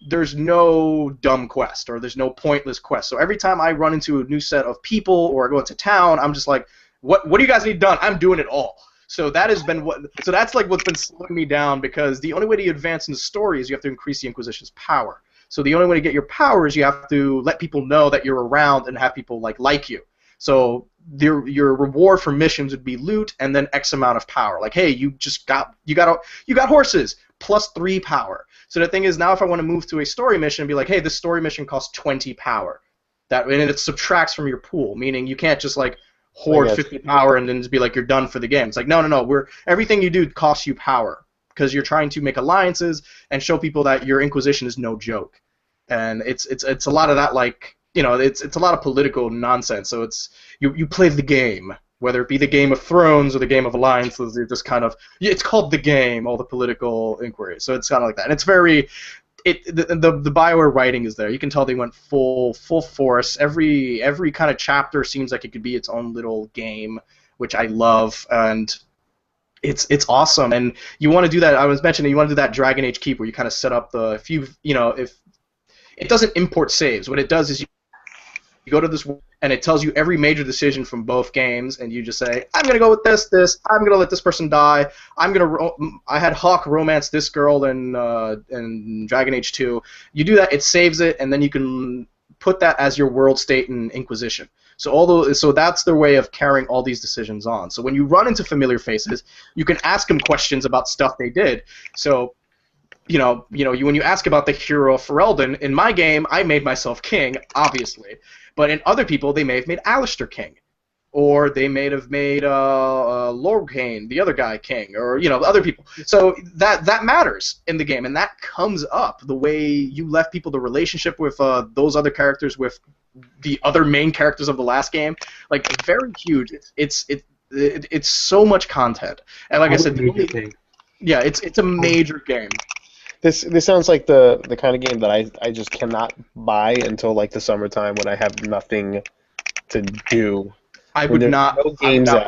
there's no dumb quest or there's no pointless quest. So every time I run into a new set of people or I go into town, I'm just like, what do you guys need done? I'm doing it all. So that has been so that's like what's been slowing me down, because the only way to advance in the story is you have to increase the Inquisition's power. So the only way to get your power is you have to let people know that you're around and have people like you. So your reward for missions would be loot and then X amount of power. Like, hey, you got horses plus 3 power. So the thing is, now if I want to move to a story mission and be like, hey, this story mission costs 20 power, and it subtracts from your pool, meaning you can't just like hoard 50 power and then just be like you're done for the game. It's like no, everything you do costs you power because you're trying to make alliances and show people that your Inquisition is no joke. And it's a lot of that, like, it's a lot of political nonsense. So it's you play the game, whether it be the Game of Thrones or the Game of Alliances. You're just kind of, it's called the game, all the political inquiries. So it's kind of like that, and it's very, the BioWare writing is there. You can tell they went full force. Every kind of chapter seems like it could be its own little game, which I love, and it's awesome. And you want to do that. I was mentioning you want to do that Dragon Age Keep where you kind of set up if it doesn't import saves. What it does is you go to this, and it tells you every major decision from both games, and you just say, I'm going to go with this, I'm going to let this person die, I had Hawk romance this girl in Dragon Age 2. You do that, it saves it, and then you can put that as your world state in Inquisition. So that's their way of carrying all these decisions on. So when you run into familiar faces, you can ask them questions about stuff they did. So when you ask about the hero Ferelden, in my game, I made myself king, obviously. But in other people, they may have made Alistair king. or they may have made Lord Kane, the other guy, king, or other people. So that matters in the game, and that comes up the way you left people, the relationship with those other characters, with the other main characters of the last game, like very huge. It's so much content, and like I said, it's a major game. This sounds like the kind of game that I just cannot buy until like the summertime when I have nothing to do. I would not. No games out.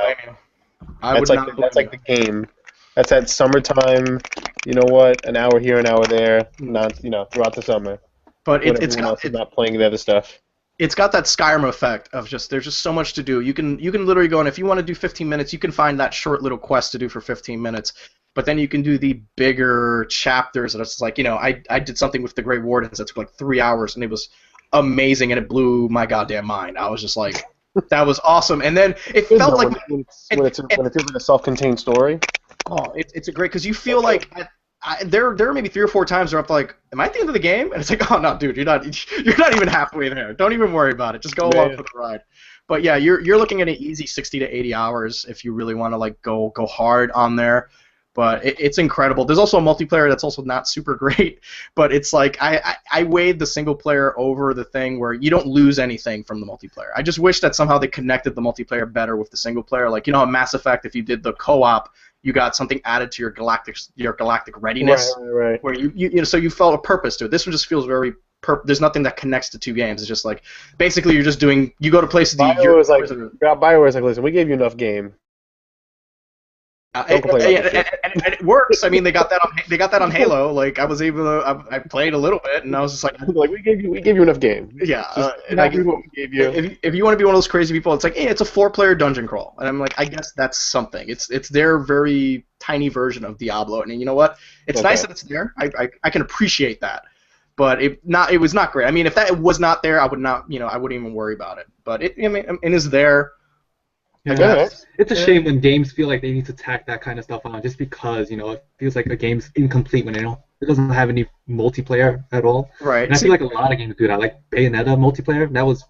That's like the game. That's at summertime. You know what? An hour here, an hour there. Not throughout the summer. But it's not playing the other stuff. It's got that Skyrim effect of there's just so much to do. You can literally go, and if you want to do 15 minutes, you can find that short little quest to do for 15 minutes. But then you can do the bigger chapters, and it's like, I did something with the Grey Wardens that took like 3 hours, and it was amazing, and it blew my goddamn mind. I was just like, that was awesome. And then it felt like when it feels like a self-contained story. Oh, it's a great, because you feel like there are maybe 3 or 4 times where I'm like, am I at the end of the game? And it's like, oh no, dude, you're not even halfway there. Don't even worry about it. Just go along for the ride. But yeah, you're looking at an easy 60 to 80 hours if you really want to like go hard on there. But it's incredible. There's also a multiplayer that's also not super great, but it's like I weighed the single player over the thing where you don't lose anything from the multiplayer. I just wish that somehow they connected the multiplayer better with the single player. Like, in Mass Effect, if you did the co-op, you got something added to your galactic readiness, right. Where so you felt a purpose to it. This one just feels very there's nothing that connects the two games. It's just like basically you're just doing, you go to places. BioWare was like, listen, we gave you enough game. And it works. I mean, they got that on Halo. Like, I was able to, I played a little bit, and I was just like, we gave you enough game. Yeah. If you want to be one of those crazy people, it's like, hey, it's a 4-player dungeon crawl, and I'm like, I guess that's something. It's their very tiny version of Diablo, and you know what? It's nice that it's there. I can appreciate that, but it was not great. I mean, if that was not there, I would not, I wouldn't even worry about it. But it is there. Yeah, it's a shame when games feel like they need to tack that kind of stuff on just because, it feels like a game's incomplete when it doesn't have any multiplayer at all. Right. And I feel like a lot of games do that. Like Bayonetta multiplayer, that was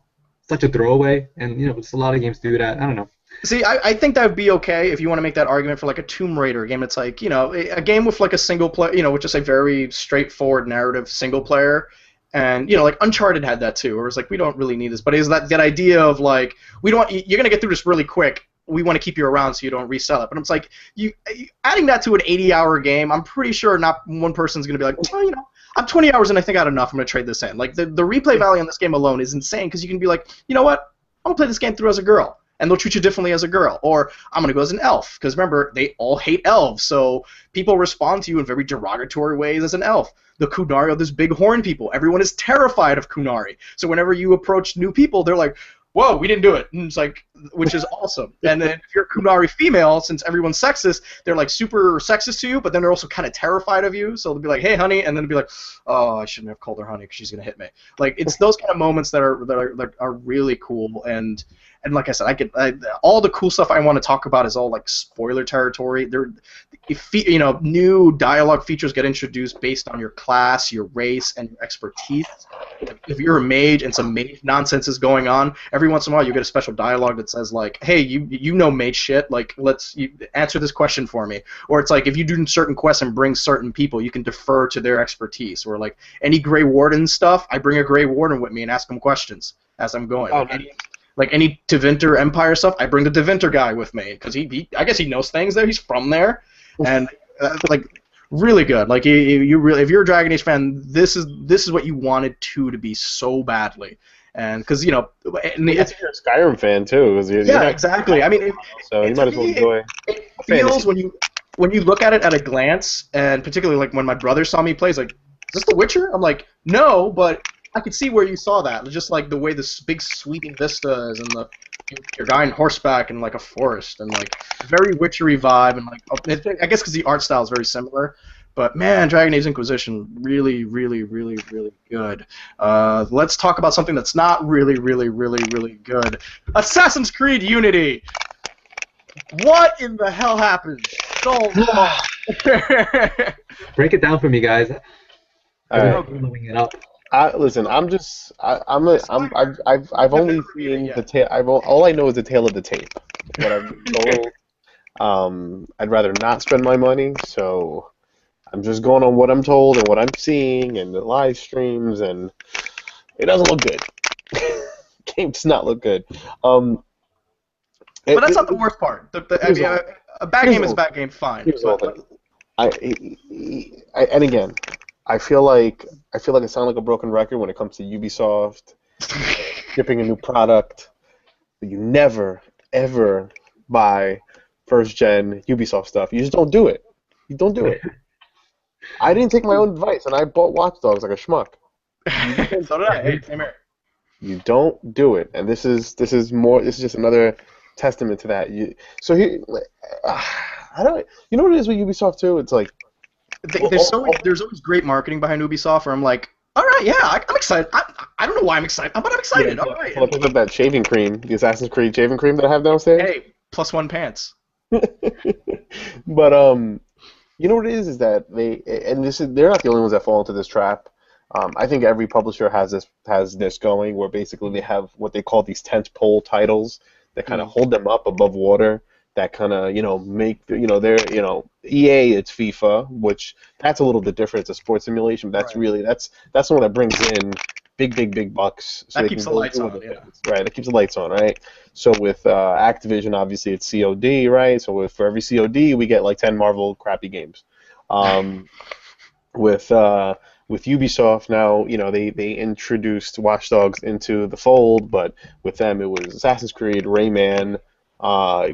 such a throwaway, and just a lot of games do that. I don't know. See, I think that would be okay if you want to make that argument for like a Tomb Raider game. It's like, a game with like a single player, with just a very straightforward narrative single player. And like Uncharted had that too, where it's like, we don't really need this, but is that idea of like, you're gonna get through this really quick, we want to keep you around so you don't resell it. But it's like, you adding that to an 80-hour game, I'm pretty sure not one person's gonna be like, well, I'm 20 hours and I think I got enough, I'm gonna trade this in. Like the replay value on this game alone is insane, because you can be like, you know what, I'm gonna play this game through as a girl, and they'll treat you differently as a girl. Or I'm going to go as an elf, because remember, they all hate elves, so people respond to you in very derogatory ways as an elf. The Kunari are this big horn people. Everyone is terrified of Kunari. So whenever you approach new people, they're like, whoa, we didn't do it. And it's like, which is awesome. And then if you're a Kunari female, since everyone's sexist, they're like super sexist to you, but then they're also kind of terrified of you. So they'll be like, hey, honey, and then they'll be like, oh, I shouldn't have called her honey because she's going to hit me. Like, it's those kind of moments that are really cool. And like I said, all the cool stuff I want to talk about is all like spoiler territory. New dialogue features get introduced based on your class, your race, and your expertise. If you're a mage and some mage nonsense is going on, every once in a while you get a special dialogue that says like, hey, you know mage shit, like you answer this question for me. Or it's like, if you do certain quests and bring certain people, you can defer to their expertise. Or like any Grey Warden stuff, I bring a Grey Warden with me and ask him questions as I'm going. Like any Tevinter Empire stuff, I bring the Tevinter guy with me, because I guess he knows things there. He's from there, and like really good. Like you really, if you're a Dragon Age fan, this is what you wanted to be so badly, and because you're a Skyrim fan too. Exactly. I mean, so you might as well enjoy. It feels when you look at it at a glance, and particularly like when my brother saw me play, he's like, "Is this The Witcher?" I'm like, "No," but I could see where you saw that. Just like the way this big sweeping vistas and your guy on horseback in like a forest, and like very witchery vibe, and like I guess because the art style is very similar. But man, Dragon Age Inquisition, really, really, really, really good. Let's talk about something that's not really, really, really, really good. Assassin's Creed Unity. What in the hell happened? So long. Break it down for me, guys. All right. Blowing it up. Listen, I've I've only never reviewed it seen the yet. tail. All I know is the tail of the tape. What I've been told. I'd rather not spend my money, so I'm just going on what I'm told and what I'm seeing and the live streams, and it doesn't look good. Game does not look good. Um, But it, that's not the it, worst part. I here's mean, the whole a bad here's game the is a whole bad game, fine. here's the whole But thing. I, and again, I feel like I sound like a broken record when it comes to Ubisoft shipping a new product. But you never ever buy first gen Ubisoft stuff. You just don't do it. You don't do it. I didn't take my own advice, and I bought Watch Dogs like a schmuck. You just don't so do did I. it. Hey, same here. You don't do it, and this is more. This is just another testament to that. So here, I don't. You know what it is with Ubisoft too? It's like, There's always great marketing behind Ubisoft where I'm like, all right, yeah, I'm excited. I don't know why I'm excited, but I'm yeah. excited. All right. So I picked up that shaving cream, the Assassin's Creed shaving cream that I have downstairs. Hey, +1 pants. But you know what it is that they're not the only ones that fall into this trap. I think every publisher has this going where basically they have what they call these tentpole titles that kind of hold them up above water. That kind of make they're EA, it's FIFA, which that's a little bit different. It's a sports simulation, but that's Right. really that's the one that brings in big bucks, so That they keeps can the go lights do on, other yeah. things. Right, that keeps the lights on, right? So with Activision, obviously it's COD, right? So for every COD, we get like 10 Marvel crappy games. Um, with Ubisoft now, they introduced Watch Dogs into the fold, but with them it was Assassin's Creed, Rayman,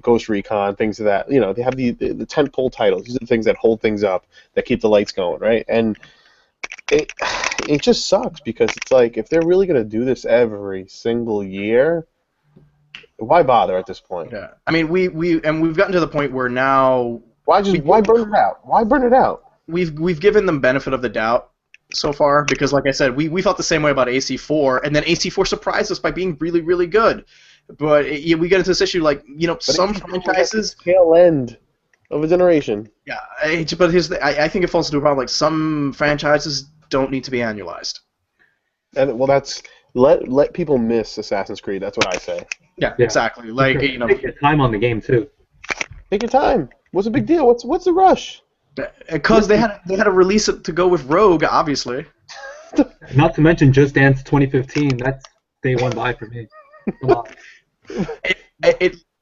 Ghost Recon, things of that. They have the tentpole titles. These are the things that hold things up, that keep the lights going, right? And it it just sucks because it's like if they're really gonna do this every single year, why bother at this point? Yeah. I mean, we've gotten to the point where now Why burn it out? Why burn it out? we've given them benefit of the doubt so far because, like I said, we felt the same way about AC4, and then AC4 surprised us by being really, really good. But we get into this issue like But some AC4 was at the franchises. tail end of a generation. Yeah, but I think it falls into a problem like some franchises don't need to be annualized. And well, that's let people miss Assassin's Creed. That's what I say. Yeah, Yeah. exactly. Like Take your time on the game too. Take your time. What's the big deal? What's the rush? because they had to release it to go with Rogue, obviously. Not to mention Just Dance 2015. That's day one buy for me. Come on.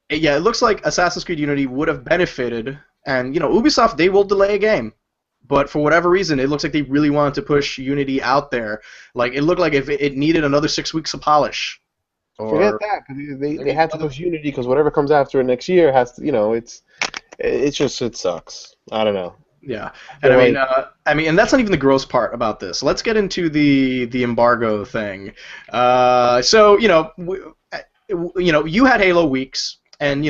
Yeah, it looks like Assassin's Creed Unity would have benefited, and Ubisoft, they will delay a game, but for whatever reason, it looks like they really wanted to push Unity out there. Like it looked like if it needed another 6 weeks of polish. Forget that, because they had to push Unity because whatever comes after it next year has to, it sucks. I don't know. Yeah, and and that's not even the gross part about this. Let's get into the embargo thing. So you had Halo weeks, and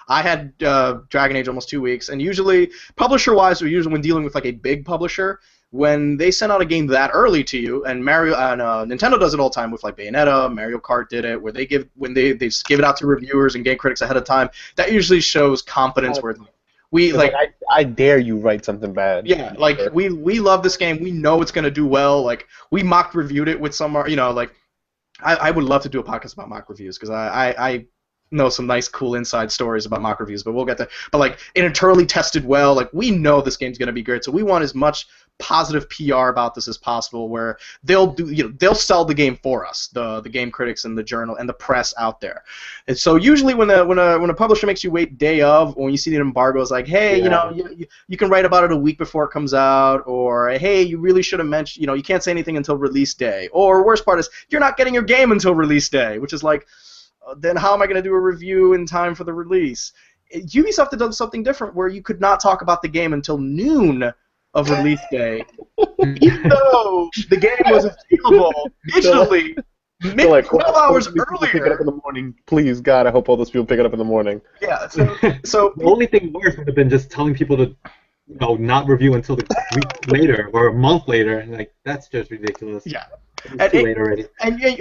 I had Dragon Age almost 2 weeks, and usually publisher-wise, when dealing with like a big publisher, when they send out a game that early to you, and Nintendo does it all the time with like Bayonetta, Mario Kart did it, where they give it out to reviewers and game critics ahead of time. That usually shows confidence where I dare you write something bad. Yeah, like we love this game. We know it's gonna do well. Like we mock reviewed it with some, like I would love to do a podcast about mock reviews because I know some nice, cool inside stories about mock reviews, but we'll get there. But like it internally tested well. Like we know this game's gonna be great, so we want as much positive PR about this as possible, where they'll sell the game for us, the game critics and the journal and the press out there. And so usually when a publisher makes you wait day of, when you see the embargo, it's like, hey, you can write about it a week before it comes out, or hey, you really should have mentioned, you can't say anything until release day, or worst part is you're not getting your game until release day, which is like, then how am I going to do a review in time for the release? Ubisoft had done something different where you could not talk about the game until noon of release day, even though the game was available digitally 12 hours Pick it up earlier. in the morning. Please, God, I hope all those people pick it up in the morning. Yeah, so The only thing worse would have been just telling people to not review until the week later or a month later. And like that's just ridiculous. yeah. It's too late already.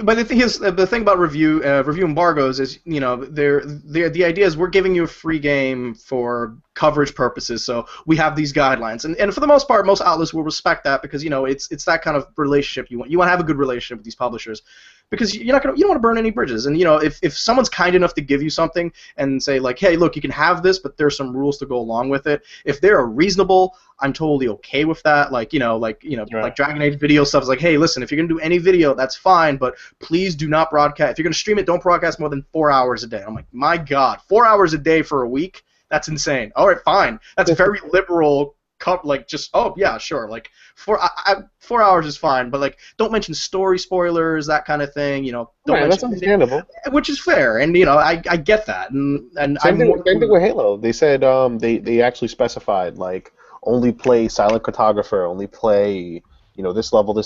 But the thing is, the thing about review embargoes is, the idea is we're giving you a free game for coverage purposes. So we have these guidelines, and for the most part, most outlets will respect that because it's that kind of relationship you want. You want to have a good relationship with these publishers because you don't want to burn any bridges. And if someone's kind enough to give you something and say like, hey, look, you can have this, but there's some rules to go along with it. If they're reasonable, I'm totally okay with that. Like like Dragon Age video stuff is like, hey, listen, if you're gonna do any video, that's fine, but please do not broadcast. If you're gonna stream it, don't broadcast more than 4 hours a day. I'm like, my God, 4 hours a day for a week? That's insane. All right, fine. That's very liberal. Like just yeah, sure. Like 4 hours is fine, but like don't mention story spoilers, that kind of thing. Don't mention that's understandable. Which is fair, and I get that, and same thing with Halo. They said they actually specified like only play silent cartographer, only play this level,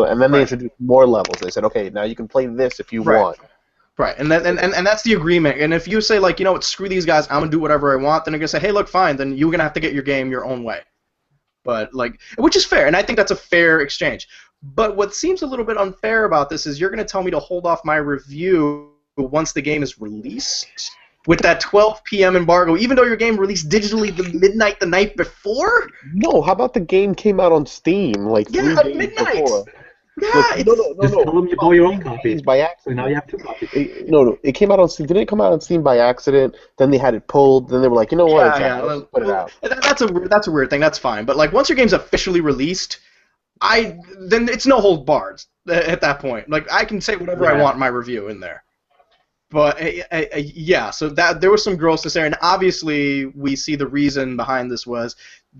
and then they introduced more levels. They said, okay, now you can play this if you want. Right, and that's the agreement. And if you say like, screw these guys, I'm gonna do whatever I want, then they're gonna say, hey, look, fine, then you're gonna have to get your game your own way. But which is fair, and I think that's a fair exchange. But what seems a little bit unfair about this is you're gonna tell me to hold off my review once the game is released with that 12 p.m. embargo, even though your game released digitally the night before. No, how about the game came out on Steam like 3 days midnight. Before? Yeah, no. Tell them you bought your own copy. By accident. So now you have 2 copies. It came out on Steam. Didn't it come out on Steam by accident? Then they had it pulled. Then they were like, you know what? Let's put it out. That's a weird thing. That's fine. But like once your game's officially released, then it's no hold barred at that point. Like I can say whatever I want in my review in there. But yeah, so that there was some grossness there, and obviously we see the reason behind this was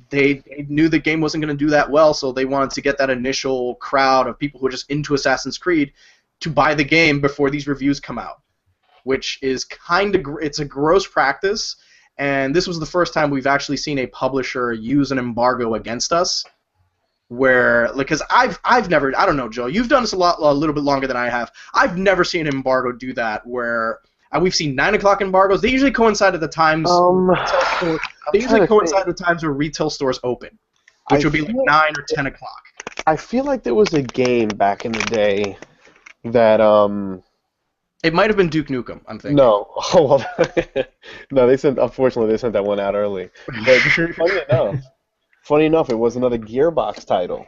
they knew the game wasn't going to do that well, so they wanted to get that initial crowd of people who are just into Assassin's Creed to buy the game before these reviews come out, which is it's a gross practice, and this was the first time we've actually seen a publisher use an embargo against us. Where, because I've never, I don't know, Joe, you've done this a little bit longer than I have. I've never seen an embargo do that. Where we've seen 9 o'clock embargoes. They usually coincide at the times. They usually coincide with times where retail stores open, which would be like 9 or 10 o'clock. I feel like there was a game back in the day that It might have been Duke Nukem, I'm thinking. No, no, unfortunately they sent that one out early. But funny enough, it was another Gearbox title.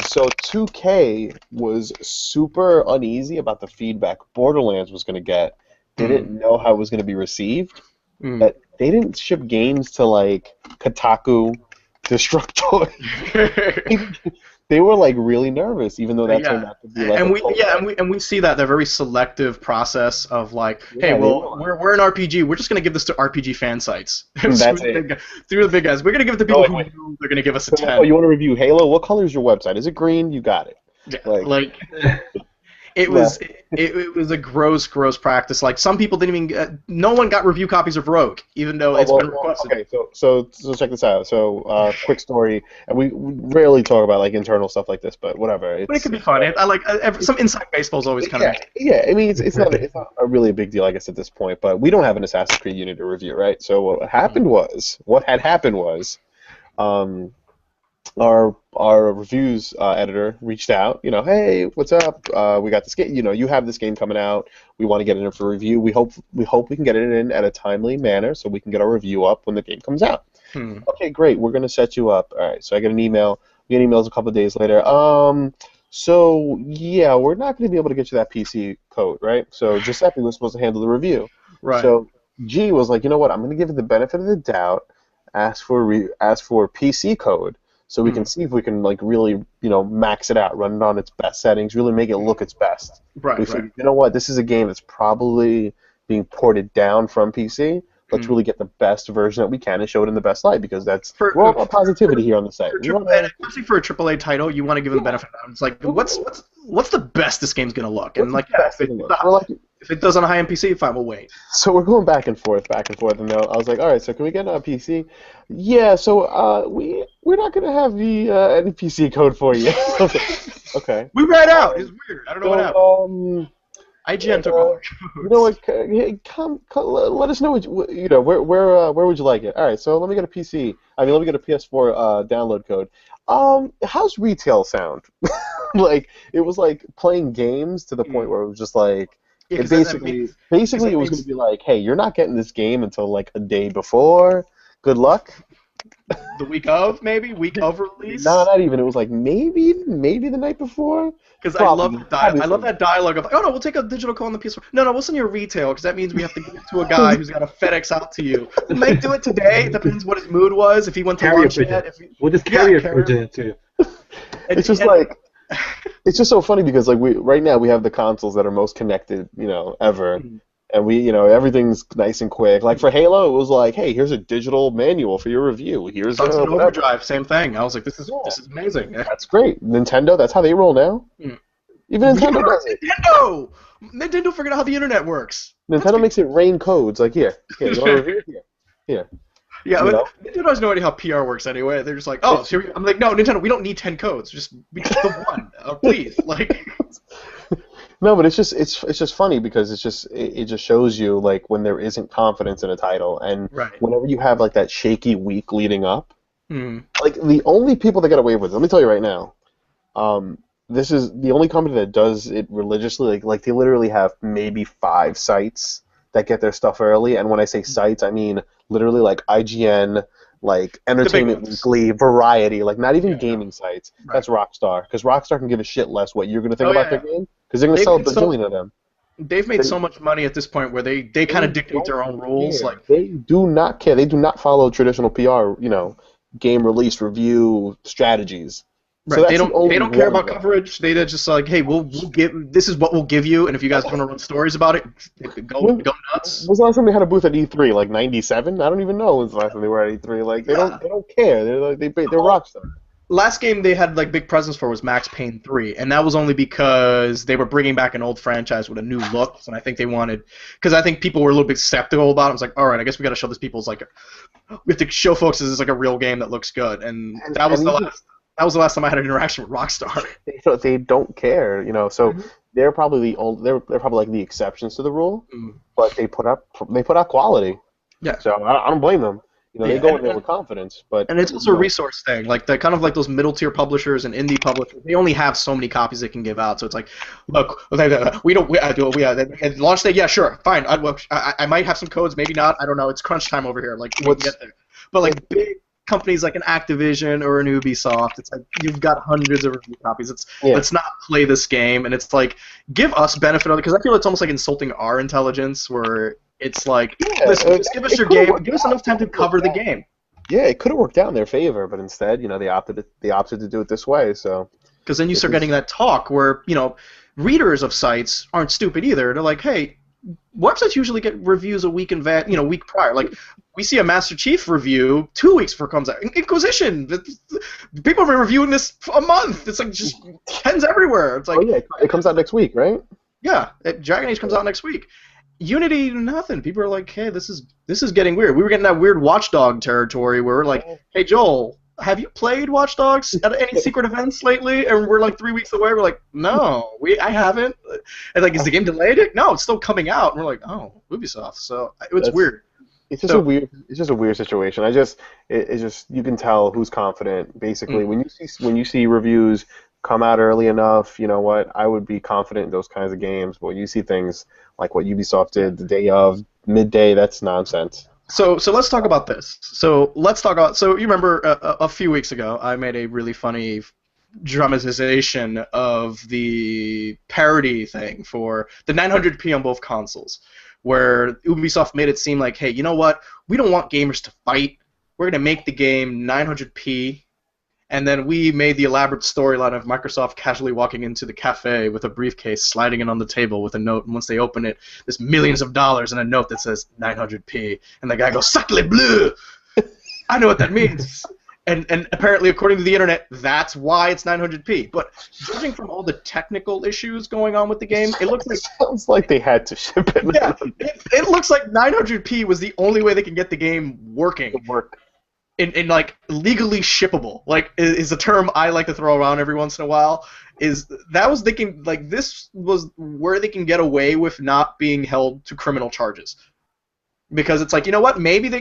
So 2K was super uneasy about the feedback Borderlands was going to get. They didn't know how it was going to be received. That they didn't ship games to like Kotaku, Destructoid. They were like really nervous, even though that turned out to be like. And we see that the very selective process of like, hey, well, we're an RPG. We're just gonna give this to RPG fan sites. That's it. Through the big guys, we're gonna give it to people who know they're gonna give us a 10. Oh, you want to review Halo? What color is your website? Is it green? You got it. Yeah, it was a gross practice. Like some people didn't even. No one got review copies of Rogue, even though it's been requested. Okay, so check this out. So quick story, and we rarely talk about like internal stuff like this, but whatever. But it could be fun. I like some inside baseball is always kind of. Yeah. I mean, it's not a really big deal, I guess, at this point. But we don't have an Assassin's Creed unit to review, right? So what had happened was, our reviews editor reached out, hey, what's up? We got this game, you have this game coming out. We want to get it in for review. We hope we can get it in at a timely manner so we can get our review up when the game comes out. Okay, great. We're going to set you up. All right, so I get an email. We get emails a couple of days later. So, yeah, we're not going to be able to get you that PC code, right? So Giuseppe was supposed to handle the review. Right. So G was like, you know what? I'm going to give it the benefit of the doubt, ask for PC code, so we can see if we can like really, max it out, run it on its best settings, really make it look its best. Right. We figured, you know what? This is a game that's probably being ported down from PC. Let's really get the best version that we can and show it in the best light, because we're all about positivity here on the site. Especially for a AAA title, you want to give them the benefit of it. It's like, what's the best this game's gonna look? And like, if it does on a high-end PC, fine, we'll wait. So we're going back and forth, and then I was like, all right, so can we get a PC? Yeah, so we're not gonna have the any PC code for you. Okay. We ran out. It's weird. I don't know what happened. IGN took over. You know what? Hey, come, let us know where would you like it? All right, so let me get a PC. Let me get a PS4 download code. How's retail sound? Like it was like playing games to the point where it was just like basically it was going to be like, hey, you're not getting this game until like a day before. good luck. The week of, maybe? Week of release? No, not even. It was like maybe the night before. Because I love that dialogue of, oh no, we'll take a digital code on the PS4. No, we'll send you a retail, because that means we have to give it to a guy who's got to FedEx out to you. We might do it today. It depends what his mood was. If he went to lunch yet. We'll just carry it to you. It's just like, it's just so funny because like right now we have the consoles that are most connected, ever. And everything's nice and quick. Like for Halo, it was like, hey, here's a digital manual for your review. Here's Sunset Overdrive, same thing. I was like, this is amazing. That's great. Nintendo, that's how they roll now. Even Nintendo does it. Nintendo figured out how the internet works. Nintendo makes it rain codes. Like here, you want a review? Here. Yeah, but Nintendo has no idea how PR works anyway. They're just like, oh, so I'm like, no, Nintendo, we don't need 10 codes. We just the one, please. Like. No, but it's just funny because it just shows you like when there isn't confidence in a title, and whenever you have like that shaky week leading up, like the only people that get away with it, let me tell you right now, this is the only company that does it religiously. Like they literally have maybe 5 sites that get their stuff early, and when I say sites, I mean literally like IGN, like Entertainment Weekly, Variety, like not even gaming sites. Right. That's Rockstar, because Rockstar can give a shit less what you're going to think about their game, because they're going to sell a bajillion of them. They've made so much money at this point where they kind of dictate their own rules. Care. Like they do not care. They do not follow traditional PR, game release review strategies. Right. So they don't care about coverage. They're just like, hey, we'll give, this is what we'll give you, and if you guys want to run stories about it, go nuts. Was the last time they had a booth at E3? Like '97? I don't even know when's the last time they were at E3. Like they don't care. They're Rockstar. Last game they had like big presence for was Max Payne 3, and that was only because they were bringing back an old franchise with a new look, and I think they wanted, because I think people were a little bit skeptical about it. I was like, all right, I guess we got to show this people's like, we have to show folks this is like a real game that looks good, and that was the last time I had an interaction with Rockstar. They don't care, So they're probably they're probably like the exceptions to the rule, but they put out quality. Yeah. So I don't blame them. They go in there with confidence, and it's also a resource thing. Like the kind of like those middle tier publishers and indie publishers, they only have so many copies they can give out. So it's like, look, we at launch day, yeah, sure, fine. I might have some codes, maybe not. I don't know. It's crunch time over here. Like we can get there. But like big companies like an Activision or an Ubisoft, it's like you've got hundreds of review copies. Let's not play this game, and it's like give us benefit of it, because I feel it's almost like insulting our intelligence, where it's like, listen, just give us your game, give us enough time to cover the game. Yeah, it could have worked out in their favor, but instead, they opted to do it this way. So because then you start getting that talk where readers of sites aren't stupid either. They're like, hey, websites usually get reviews a week week prior. Like we see a Master Chief review 2 weeks before it comes out. Inquisition, people have been reviewing this for a month. It's like just pens everywhere. It's like, it comes out next week, right? Yeah, Dragon Age comes out next week. Unity, nothing. People are like, hey, this is getting weird. We were getting that weird Watchdog territory where we're like, hey, Joel, have you played Watch Dogs at any secret events lately? And we're like 3 weeks away. We're like, no, I haven't. And like, is the game delayed? No, it's still coming out. And we're like, oh, Ubisoft. So it's weird. It's just a weird situation. It's just you can tell who's confident. Basically, when you see reviews come out early enough, you know what? I would be confident in those kinds of games. But when you see things like what Ubisoft did the day of, midday, that's nonsense. So let's talk about this. So you remember a few weeks ago, I made a really funny dramatization of the parity thing for the 900p on both consoles, where Ubisoft made it seem like, hey, you know what? We don't want gamers to fight. We're going to make the game 900p. And then we made the elaborate storyline of Microsoft casually walking into the cafe with a briefcase, sliding it on the table with a note, and once they open it, there's millions of dollars and a note that says 900p. And the guy goes, "Sacre bleu!" I know what that means. And apparently, according to the internet, that's why it's 900p. But judging from all the technical issues going on with the game, it looks like sounds like they had to ship it. Yeah, it looks like 900p was the only way they can get the game working. In like legally shippable, like is a term I like to throw around every once in a while. This was where they can get away with not being held to criminal charges, because it's like, you know what, maybe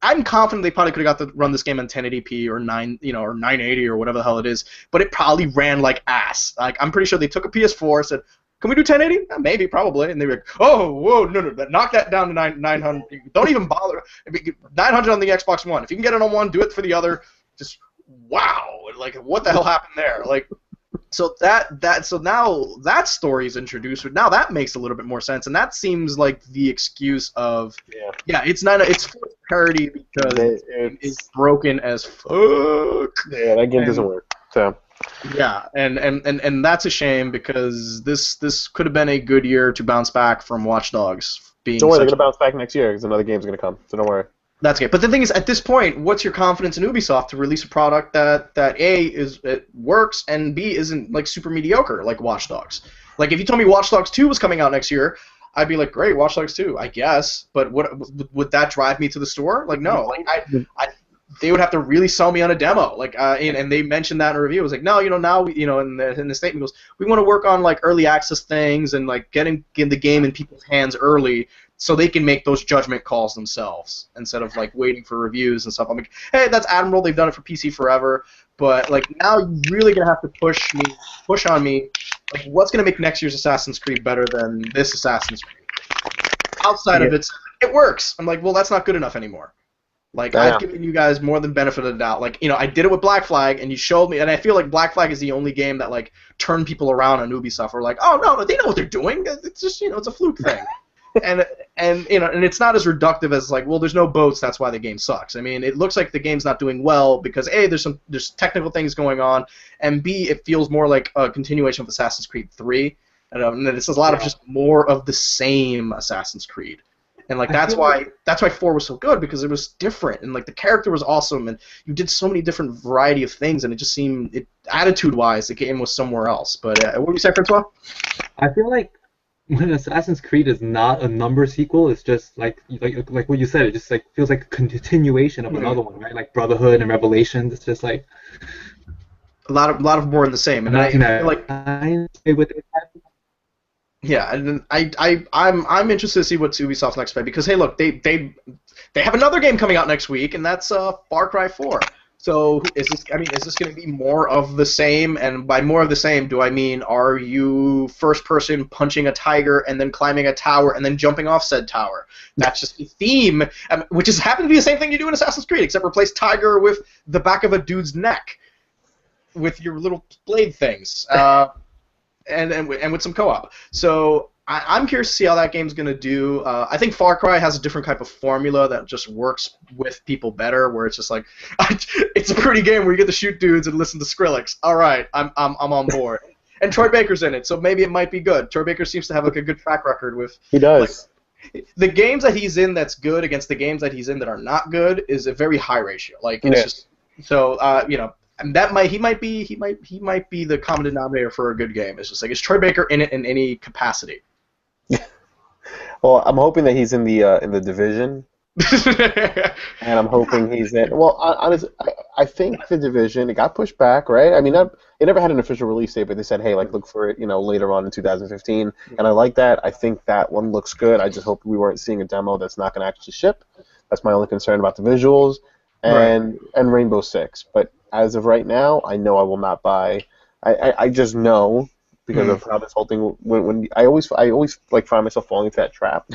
I'm confident they probably could have got to run this game in 1080p or 980 or whatever the hell it is, but it probably ran like ass. Like I'm pretty sure they took a PS4, said, Can we do 1080? Yeah, maybe, probably. And they were like, oh, whoa, no, knock that down to 900. Don't even bother. 900 on the Xbox One. If you can get it on one, do it for the other. Just wow, like what the hell happened there? Like, so now that story is introduced. Now that makes a little bit more sense, and that seems like the excuse of it's not it's forced parity because it's broken as fuck. Yeah, that game doesn't work. So. Yeah, and that's a shame because this could have been a good year to bounce back from Watch Dogs being. Don't worry, they're gonna bounce back next year because another game's gonna come. So don't worry. That's good. But the thing is, at this point, what's your confidence in Ubisoft to release a product that A it works and B isn't like super mediocre like Watch Dogs? Like if you told me Watch Dogs 2 was coming out next year, I'd be like, great, Watch Dogs 2, I guess. But would that drive me to the store? Like no. Like they would have to really sell me on a demo. Like and they mentioned that in a review. It was like, no, now in the statement goes, we want to work on like early access things and like getting the game in people's hands early, so they can make those judgment calls themselves instead of like waiting for reviews and stuff. I'm like, hey, that's admirable. They've done it for PC forever, but like now you're really gonna have to push on me. Like, what's gonna make next year's Assassin's Creed better than this Assassin's Creed? Outside of it works. I'm like, well, that's not good enough anymore. Like I've given you guys more than benefit of the doubt. Like I did it with Black Flag, and you showed me, and I feel like Black Flag is the only game that like turned people around on Ubisoft. We're like, oh no, they know what they're doing. It's just it's a fluke thing. and it's not as reductive as like, well, there's no boats, that's why the game sucks. I mean, it looks like the game's not doing well because A, there's technical things going on, and B, it feels more like a continuation of Assassin's Creed 3, and it's a lot of just more of the same Assassin's Creed. And like that's why 4 was so good, because it was different, and like the character was awesome, and you did so many different variety of things, and it just seemed attitude-wise the game was somewhere else. But what do you say, Francois? I feel like when Assassin's Creed is not a number sequel, it's just like what you said. It just like feels like a continuation of another one, right? Like Brotherhood and Revelations. It's just like a lot of more in the same. And I feel like yeah, and I'm interested to see what Ubisoft's next play, because hey, look, they have another game coming out next week, and that's Far Cry 4. So is this going to be more of the same? And by more of the same, do I mean, are you first person punching a tiger and then climbing a tower and then jumping off said tower? That's just the theme, which has happened to be the same thing you do in Assassin's Creed, except replace tiger with the back of a dude's neck with your little blade things, and with some co-op. So I'm curious to see how that game's going to do. I think Far Cry has a different type of formula that just works with people better, where it's just like, it's a pretty game where you get to shoot dudes and listen to Skrillex. All right, I'm on board. And Troy Baker's in it, so maybe it might be good. Troy Baker seems to have like a good track record with. He does. Like, the games that he's in that's good against the games that he's in that are not good is a very high ratio. Like it's just so and that he might be the common denominator for a good game. It's just like, is Troy Baker in it in any capacity? Well, I'm hoping that he's in the Division, and I'm hoping he's in. Well, honestly, I think the Division, it got pushed back, right? I mean, it never had an official release date, but they said, hey, like look for it, later on in 2015, and I like that. I think that one looks good. I just hope we weren't seeing a demo that's not going to actually ship. That's my only concern about the visuals and Rainbow Six. But as of right now, I know I will not buy. I just know. Because of how this whole thing, when I always like find myself falling into that trap.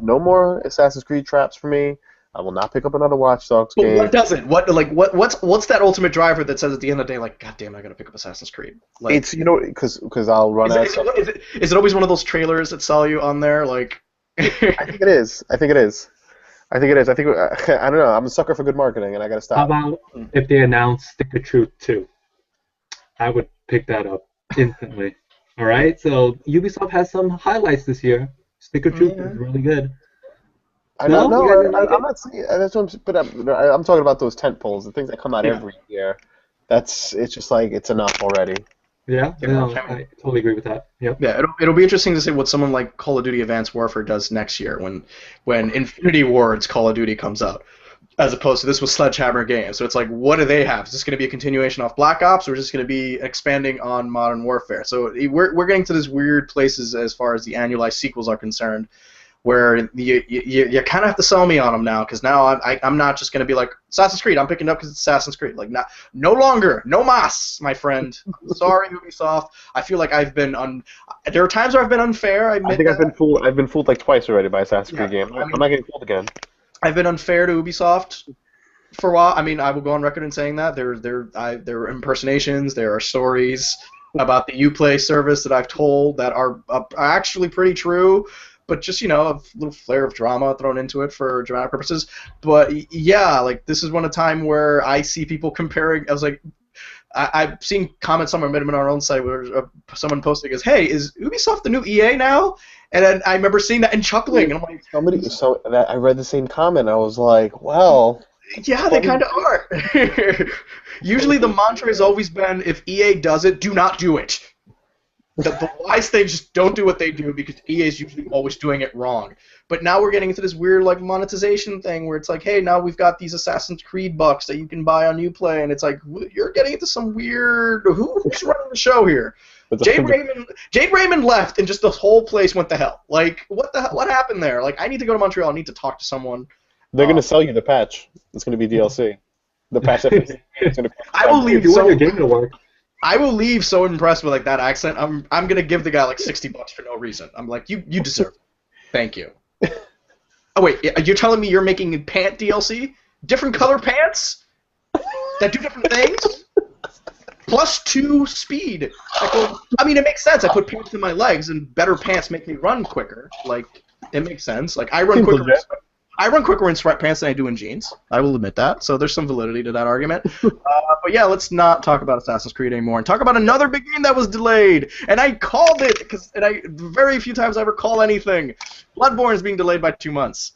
No more Assassin's Creed traps for me. I will not pick up another Watch Dogs game. What doesn't? What's that ultimate driver that says at the end of the day, like, God damn, I gotta pick up Assassin's Creed? Like, it's because I'll run out. Is it always one of those trailers that sell you on there? Like, I think it is. I think I don't know. I'm a sucker for good marketing, and I gotta stop. How about if they announce Stick of Truth 2? I would pick that up instantly. All right, so Ubisoft has some highlights this year. Stick of Truth is really good. I don't know. I'm not saying that's what I'm talking about those tent poles, the things that come out every year. It's just like it's enough already. Yeah, I totally agree with that. Yep. Yeah, it'll be interesting to see what someone like Call of Duty Advanced Warfare does next year when Infinity Ward's Call of Duty comes out, as opposed to this was Sledgehammer Games. So it's like, what do they have? Is this going to be a continuation off Black Ops, or is this going to be expanding on Modern Warfare? So we're getting to these weird places as far as the annualized sequels are concerned, where you kind of have to sell me on them now, because now I'm not just going to be like, Assassin's Creed, I'm picking it up because it's Assassin's Creed. Like, no longer, no mas, my friend. Sorry, Ubisoft. I feel like I've been there are times where I've been unfair. I think I've been fooled. I've been fooled like twice already by Assassin's Creed game. I'm not getting fooled again. I've been unfair to Ubisoft for a while. I mean, I will go on record in saying that there are impersonations, there are stories about the Uplay service that I've told that are actually pretty true, but just, a little flair of drama thrown into it for dramatic purposes. But yeah, like, this is one of the time where I see people comparing. I was like, I've seen comments on our own site where someone posted, goes, "Hey, is Ubisoft the new EA now?" And then I remember seeing that and chuckling, and I'm like, I read the same comment. I was like, well. Yeah, they kind of are. Usually the mantra has always been, if EA does it, do not do it. The wise thing, just don't do what they do, because EA is usually always doing it wrong. But now we're getting into this weird like monetization thing where it's like, hey, now we've got these Assassin's Creed bucks that you can buy on Uplay, and it's like, you're getting into some weird. Who's running the show here? Jade Raymond left, and just the whole place went to hell. Like, what happened there? Like, I need to go to Montreal. I need to talk to someone. They're going to sell you the patch. It's going to be DLC. The patch that I will leave. You want your game to work. I will leave so impressed with like that accent. I'm gonna give the guy like $60 for no reason. I'm like, you deserve it. Thank you. Oh wait, you're telling me you're making pant DLC? Different color pants that do different things? +2 speed. I mean, it makes sense. I put pants in my legs, and better pants make me run quicker. Like, it makes sense. Like, I run quicker in sweatpants than I do in jeans. I will admit that. So there's some validity to that argument. But yeah, let's not talk about Assassin's Creed anymore and talk about another big game that was delayed. And I called it, very few times I ever call anything. Bloodborne is being delayed by 2 months.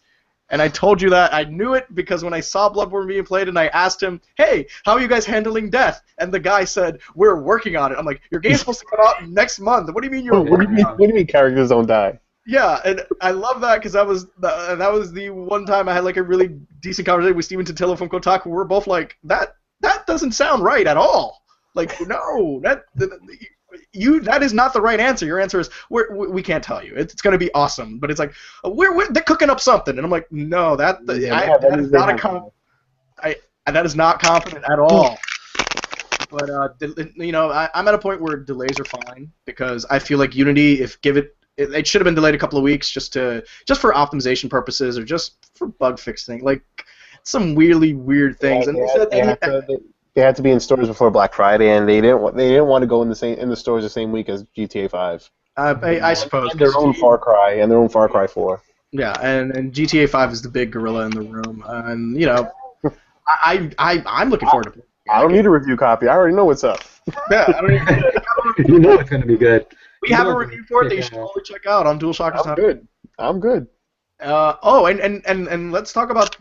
And I told you that. I knew it because when I saw Bloodborne being played and I asked him, hey, how are you guys handling death? And the guy said, we're working on it. I'm like, your game's supposed to come out next month. What do you mean what do you mean characters don't die? Yeah, and I love that because that was the one time I had like a really decent conversation with Steven Totilo from Kotaku. We're both like, that doesn't sound right at all. Like, no, that is not the right answer. Your answer is we can't tell you. It's going to be awesome, but it's like they're cooking up something, and I'm like, no, that is not confident at all. But I'm at a point where delays are fine because I feel like Unity, it should have been delayed a couple of weeks just for optimization purposes or just for bug fixing, like some really weird things. They had to be in stores before Black Friday, and they didn't want to go in the stores the same week as GTA 5. I suppose. And their own Far Cry 4. Yeah, and GTA 5 is the big gorilla in the room, and I'm looking forward to it. I don't need a review copy. I already know what's up. Yeah, I don't need You know it's going to be good. We have a review for it that you should totally check out on DualShockers. I'm good. And let's talk about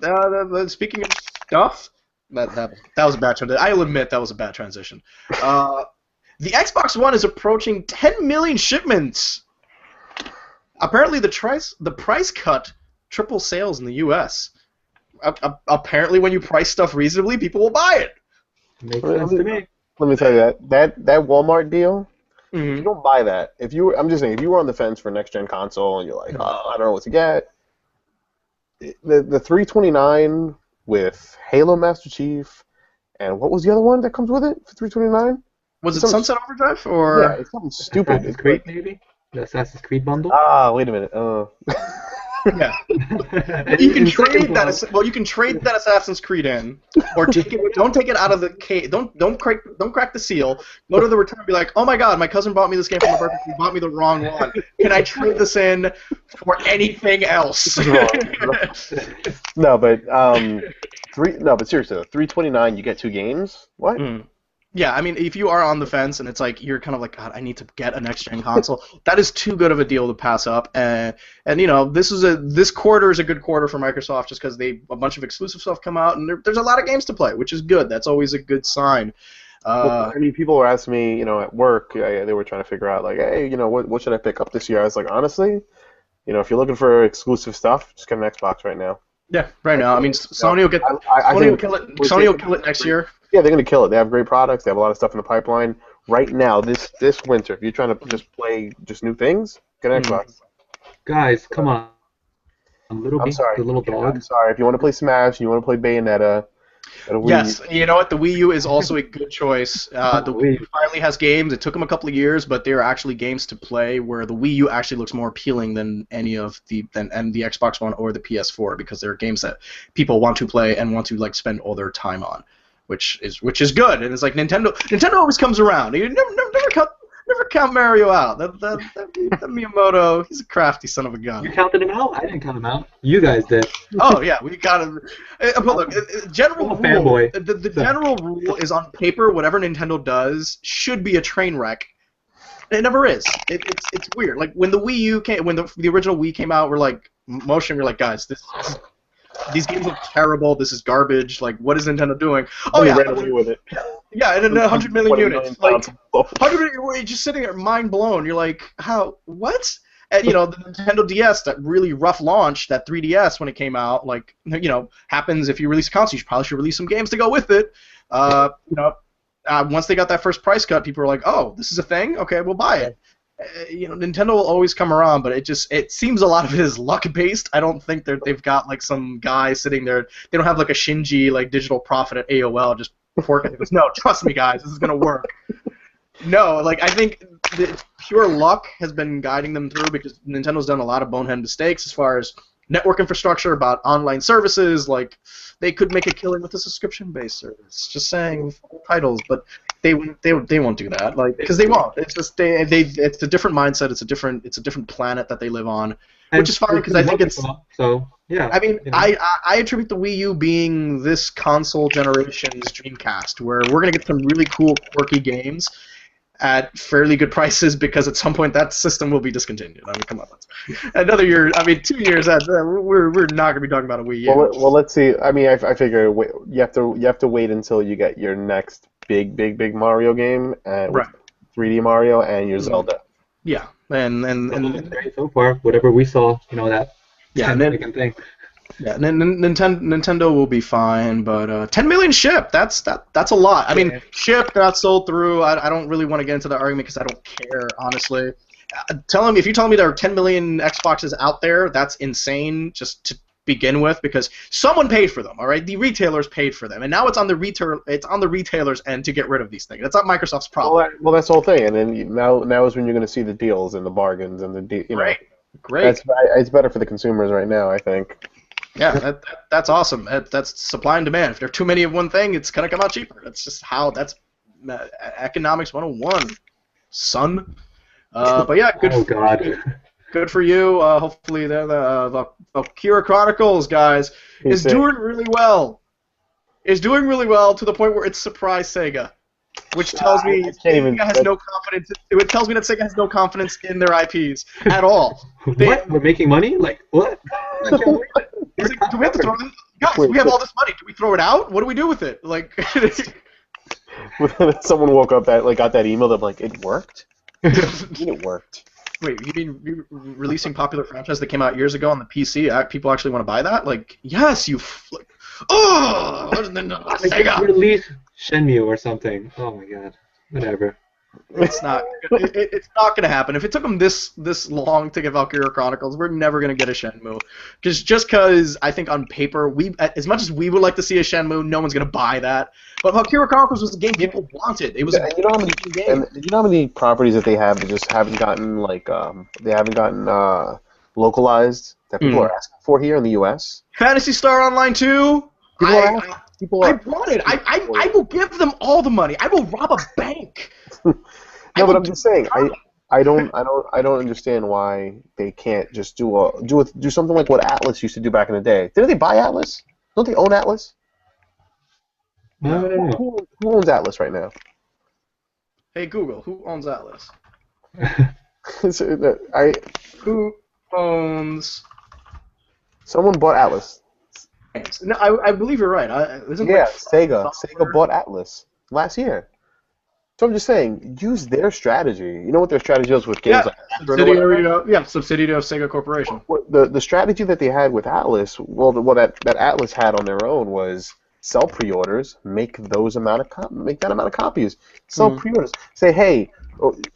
speaking of stuff. That was a bad transition. I'll admit that was a bad transition. The Xbox One is approaching 10 million shipments. Apparently, the price cut triple sales in the U.S. Apparently, when you price stuff reasonably, people will buy it. Makes sense to me. Let me tell you that Walmart deal. Mm-hmm. You don't buy that. I'm just saying, if you were on the fence for a next gen console and you're like, I don't know what to get, the 329 with Halo Master Chief, and what was the other one that comes with it for 329? Was it Sunset Overdrive or? Yeah, it's something stupid. Assassin's Creed, maybe? The Assassin's Creed bundle? Wait a minute. Yeah. You can trade that. Well, you can trade that Assassin's Creed in, or take it. Don't take it out of the case. Don't crack the seal. Go to the return and be like, oh my God, my cousin bought me this game for my birthday. He bought me the wrong one. Can I trade this in for anything else? No, but seriously, though, 329, you get 2 games. What? Mm. Yeah, I mean, if you are on the fence and it's like you're kind of like, God, I need to get a next-gen console, that is too good of a deal to pass up. And this quarter is a good quarter for Microsoft just because a bunch of exclusive stuff come out and there's a lot of games to play, which is good. That's always a good sign. People were asking me, at work, they were trying to figure out, like, hey, what should I pick up this year? I was like, honestly, if you're looking for exclusive stuff, just get an Xbox right now. Yeah, right now. I mean, Sony will kill it. Sony will kill it next year. Yeah, they're going to kill it. They have great products. They have a lot of stuff in the pipeline. Right now, this winter, if you're trying to just play just new things, get an Xbox. Guys, come on. I'm sorry. the little I'm dog. sorry. If you want to play Smash and you want to play Bayonetta, that'll Yes, you know what? The Wii U is also a good choice. The Oh, Wii U wait. finally has games. It took them a couple of years, but there are actually games to play where the Wii U actually looks more appealing than any of the Xbox One or the PS4 because there are games that people want to play and want to like spend all their time on, which is good. And it's like Nintendo always comes around. You never count Mario out. That Miyamoto, he's a crafty son of a gun. You counted him out? I didn't count him out. You guys did. Oh yeah, we got to. But look, general I'm a rule. fanboy. The So- general rule is on paper. Whatever Nintendo does should be a train wreck. It never is. It's weird. Like when the Wii U came, when the original Wii came out, we're like motion. We're like, guys, these games look terrible. This is garbage. Like, what is Nintendo doing? Oh They yeah, ran away with it. yeah, and 100 million 20 units. million Like pounds. 100 million, you're just sitting there mind blown. You're like, how? What? And you know, the Nintendo DS, that really rough launch, that 3DS when it came out, like happens if you release a console. You probably should release some games to go with it. Once they got that first price cut, people were like, oh, this is a thing. Okay, we'll buy it. Nintendo will always come around, but it seems a lot of it is luck based. I don't think they've got like some guy sitting there. They don't have like a Shinji like digital prophet at AOL just working. Goes, no, trust me, guys, this is gonna work. No, like I think the pure luck has been guiding them through because Nintendo's done a lot of bonehead mistakes as far as network infrastructure, about online services. Like they could make a killing with a subscription-based service. Just saying, with full titles, but they won't do that. Like because they won't. It's just it's a different mindset. It's a different planet that they live on, which is fine because I think it's. So yeah. I mean, I attribute the Wii U being this console generation's Dreamcast, where we're gonna get some really cool, quirky games at fairly good prices because at some point that system will be discontinued. I mean, come on, another year. I mean, 2 years. We're not gonna be talking about a Wii U. Well, let's see. I mean, I figure you have to wait until you get your next big Mario game, with 3D Mario and your Zelda. Yeah, and great so far. Whatever we saw, that yeah, 10 second thing. Yeah, Nintendo will be fine, but 10 million shipped, that's a lot. I mean, shipped, not sold through, I don't really want to get into that argument because I don't care, honestly. If you tell me there are 10 million Xboxes out there, that's insane just to begin with because someone paid for them, all right? The retailers paid for them, and now it's on the retailers' end to get rid of these things. That's not Microsoft's problem. Well, that's the whole thing, and then now is when you're going to see the deals and the bargains and the Great. It's better for the consumers right now, I think. Yeah, that's awesome. That's supply and demand. If there are too many of one thing, it's gonna come out cheaper. That's just that's economics 101, son. But yeah, good. Oh God. Good for you. Hopefully, the Valkyria Chronicles, guys, is doing really well. Is doing really well to the point where it's surprised Sega, which tells me Sega has no confidence. It tells me that Sega has no confidence in their IPs at all. What? We're making money? Like what? Do we have to throw it? Guys, we have all this money. Do we throw it out? What do we do with it? Like, someone woke up got that email that like it worked. It worked. Wait, you mean releasing popular franchise that came out years ago on the PC? People actually want to buy that? Like, yes, you. Sega. Release Shenmue or something. Oh my God. Whatever. It's not. It's not going to happen. If it took them this long to get Valkyria Chronicles, we're never going to get a Shenmue. Just because I think on paper, as much as we would like to see a Shenmue, no one's going to buy that. But Valkyria Chronicles was the game people wanted. It was a game. And you know how many properties that they have that just haven't gotten localized that people are asking for here in the U.S. Phantasy Star Online 2. I want it. I will give them all the money. I will rob a bank. No, but I'm just saying. I don't understand why they can't just do something like what Atlas used to do back in the day. Didn't they buy Atlas? Don't they own Atlas? No. Who owns Atlas right now? Hey Google, who owns Atlas? Who owns? Someone bought Atlas. No, I believe you're right. Sega. Sega bought Atlas last year. So I'm just saying, use their strategy. You know what their strategy is with games like subsidiary of Sega Corporation. The strategy that they had with Atlas, that Atlas had on their own was sell pre-orders, make that amount of copies, sell pre-orders. Say, hey,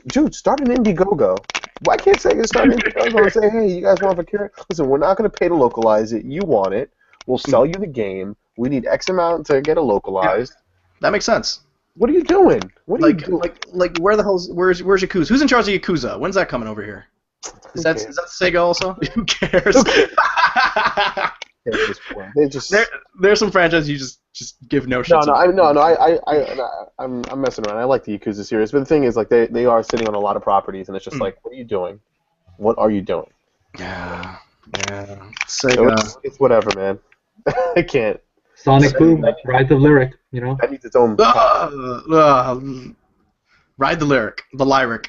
dude, start an Indiegogo. Why can't Sega start and say, hey, you guys want Valkyria? Listen, we're not going to pay to localize it. You want it. We'll sell you the game. We need X amount to get it localized. Yeah, that makes sense. What are you doing? What are you doing? Like where the hell's where's Yakuza? Who's in charge of Yakuza? When's that coming over here? Is that Sega also? Who cares? They just there's some franchises you just give no shit. I'm messing around. I like the Yakuza series, but the thing is, like, they are sitting on a lot of properties, and it's just like, what are you doing? What are you doing? Yeah. Sega. So it's whatever, man. I can't. Sonic Boom, Rise of Lyric, you know. That needs its own. Ride the lyric.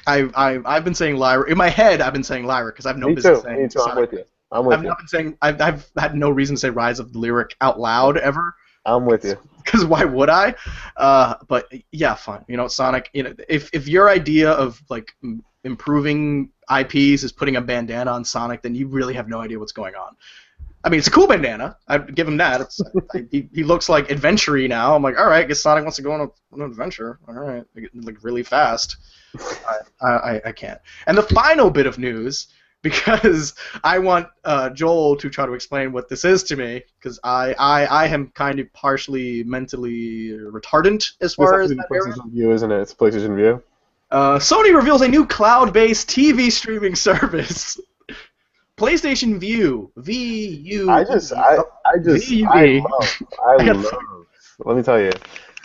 I've been saying lyric in my head. I've been saying lyric because I have no business saying. Me too. I'm with you. I've not been saying. I've had no reason to say Rise of the Lyric out loud ever. I'm with you. Because why would I? But yeah, fine. You know, Sonic. You know, if your idea of like improving IPs is putting a bandana on Sonic, then you really have no idea what's going on. I mean, it's a cool bandana. I'd give him that. He looks like adventure-y now. I'm like, all right, I guess Sonic wants to go on an adventure. All right, like really fast. I can't. And the final bit of news, because I want Joel to try to explain what this is to me, because I am kind of partially mentally retardant as far as that area. PlayStation View, isn't it? It's PlayStation View. Sony reveals a new cloud-based TV streaming service. PlayStation View, V-U. I love. Let me tell you,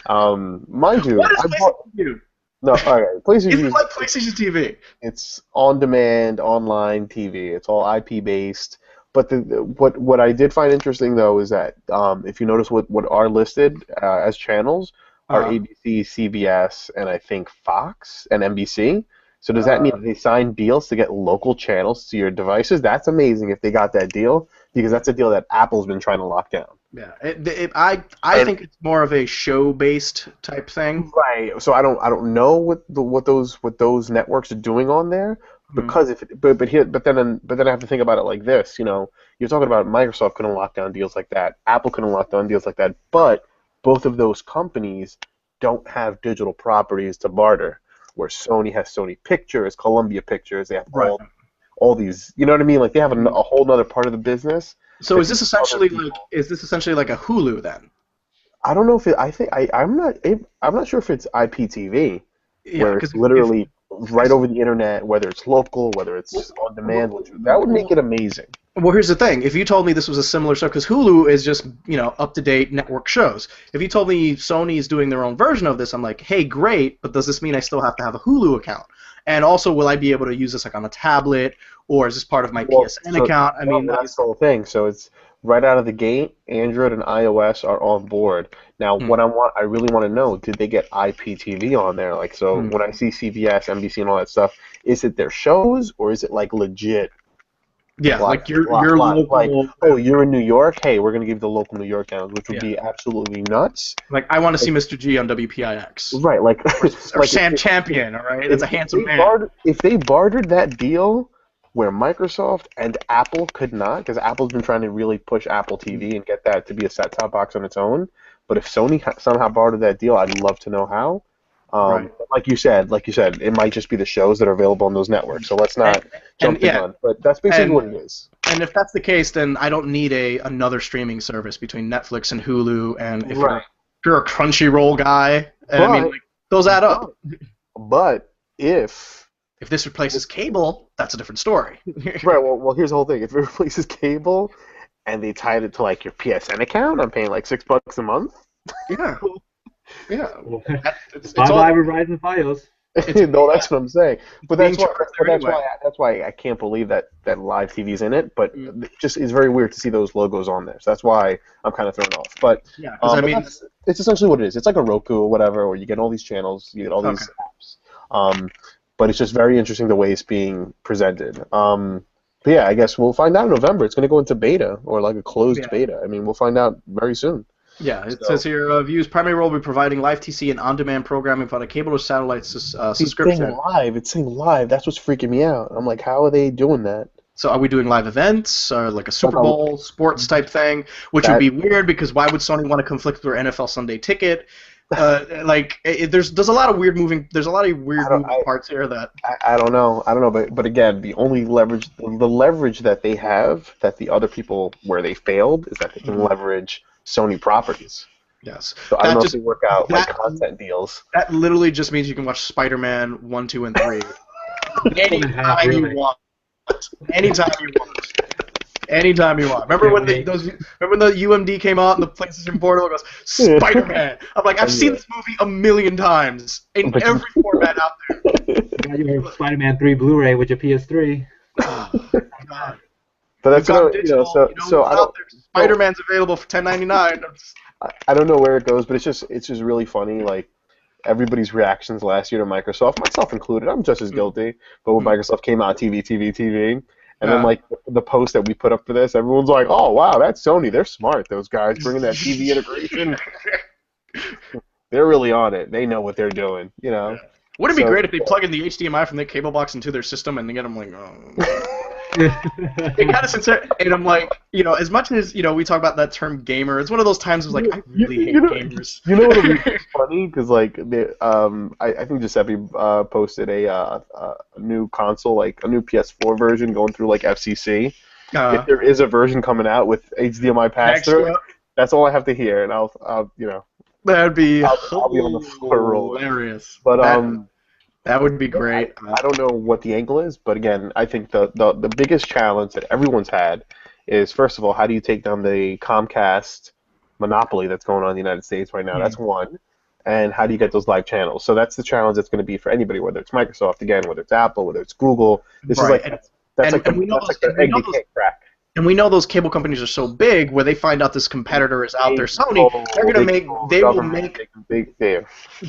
mind you, what is PlayStation View? No, all right, PlayStation View. It's like PlayStation TV. It's on-demand, online TV. It's all IP-based. But what I did find interesting though is that if you notice what are listed as channels are ABC, CBS, and I think Fox and NBC. So does that mean that they signed deals to get local channels to your devices? That's amazing if they got that deal, because that's a deal that Apple's been trying to lock down. Yeah, I think it's more of a show-based type thing. Right. So I don't know what those networks are doing on there, because but then I have to think about it like this. You know, you're talking about Microsoft couldn't lock down deals like that, Apple couldn't lock down deals like that, but both of those companies don't have digital properties to barter. Where Sony has Sony Pictures, Columbia Pictures, they have all these, you know what I mean? Like they have a whole other part of the business. So is this essentially like a Hulu then? I don't know if I'm not sure if it's IPTV, where it's literally right over the internet, whether it's local, whether it's on demand. That would make it amazing. Well, here's the thing. If you told me this was a similar show, because Hulu is just, you know, up-to-date network shows. If you told me Sony is doing their own version of this, I'm like, hey, great, but does this mean I still have to have a Hulu account? And also, will I be able to use this like on a tablet, or is this part of my PSN account? I mean, that's the whole thing. So it's right out of the gate, Android and iOS are on board. Now, I really want to know, did they get IPTV on there? Like, so when I see CBS, NBC, and all that stuff, is it their shows, or is it like legit? Yeah, like your local. Like, oh, you're in New York? Hey, we're going to give the local New York channels, which would be absolutely nuts. Like, I want to see Mr. G on WPIX. Right, like... or Sam Champion, all right? It's a handsome man. If they bartered that deal where Microsoft and Apple could not, because Apple's been trying to really push Apple TV and get that to be a set-top box on its own, but if Sony somehow bartered that deal, I'd love to know how. Like you said, it might just be the shows that are available on those networks. So let's not jump the gun. But that's basically what it is. And if that's the case, then I don't need another streaming service between Netflix and Hulu. And if you're a Crunchyroll guy, I mean, like, those add up. But if this replaces cable, that's a different story. Right. Well, here's the whole thing. If it replaces cable, and they tied it to like your PSN account, I'm paying like $6 a month. Yeah. Yeah, bye Verizon Fios. No, that's what I'm saying. But that's why I can't believe that live TV's in it. But it just is very weird to see those logos on there. So that's why I'm kind of thrown off. But yeah, I mean, it's essentially what it is. It's like a Roku or whatever, where you get all these channels, you get all these apps. But it's just very interesting the way it's being presented. But yeah, I guess we'll find out in November. It's going to go into beta or like a closed beta. I mean, we'll find out very soon. Yeah, it says here, View's primary role will be providing live TC and on-demand programming for a cable or satellite subscription. It's saying live. That's what's freaking me out. I'm like, how are they doing that? So are we doing live events, or like a Super Bowl sports type thing, which would be weird because why would Sony want to conflict with their NFL Sunday Ticket? There's a lot of weird moving parts here that I don't know. But again, the only the leverage that they have that the other people where they failed is that they can leverage Sony properties. yes. So I don't know if they work out like content deals. That literally just means you can watch Spider-Man 1, 2, and 3 anytime you want. Anytime you want. Anytime you want. Remember when the UMD came out and the PlayStation Portal goes Spider-Man? I'm like, I've seen this movie a million times in every format out there. You got your Spider-Man 3 Blu-ray with your PS3. Oh, God. But that's so I don't. Spider-Man's available for $10.99. I don't know where it goes, but it's just really funny. Like everybody's reactions last year to Microsoft, myself included. I'm just as guilty. But when Microsoft came out, TV. And then, like, the post that we put up for this, everyone's like, oh, wow, that's Sony. They're smart, those guys, bringing that TV integration. They're really on it. They know what they're doing, you know. Wouldn't it be great if they plug in the HDMI from their cable box into their system and they get them, like, it kind of sincere, and I'm like, as much as, we talk about that term gamer, it's one of those times where it's like, I really hate gamers. You know what would be funny? Because, like, I think Giuseppe posted a new console, like a new PS4 version going through, like, FCC. If there is a version coming out with HDMI pass-through, that's all I have to hear, and I'll that'd be I'll be on the floor rolling. Hilarious. But, that would be great. I don't know what the angle is, but again, I think the biggest challenge that everyone's had is, first of all, how do you take down the Comcast monopoly that's going on in the United States right now? That's one. And how do you get those live channels? So that's the challenge that's going to be for anybody, whether it's Microsoft, again, whether it's Apple, whether it's Google. This is like that's like the egg you can't crack. And we know those cable companies are so big, where they find out this competitor is out there, Sony,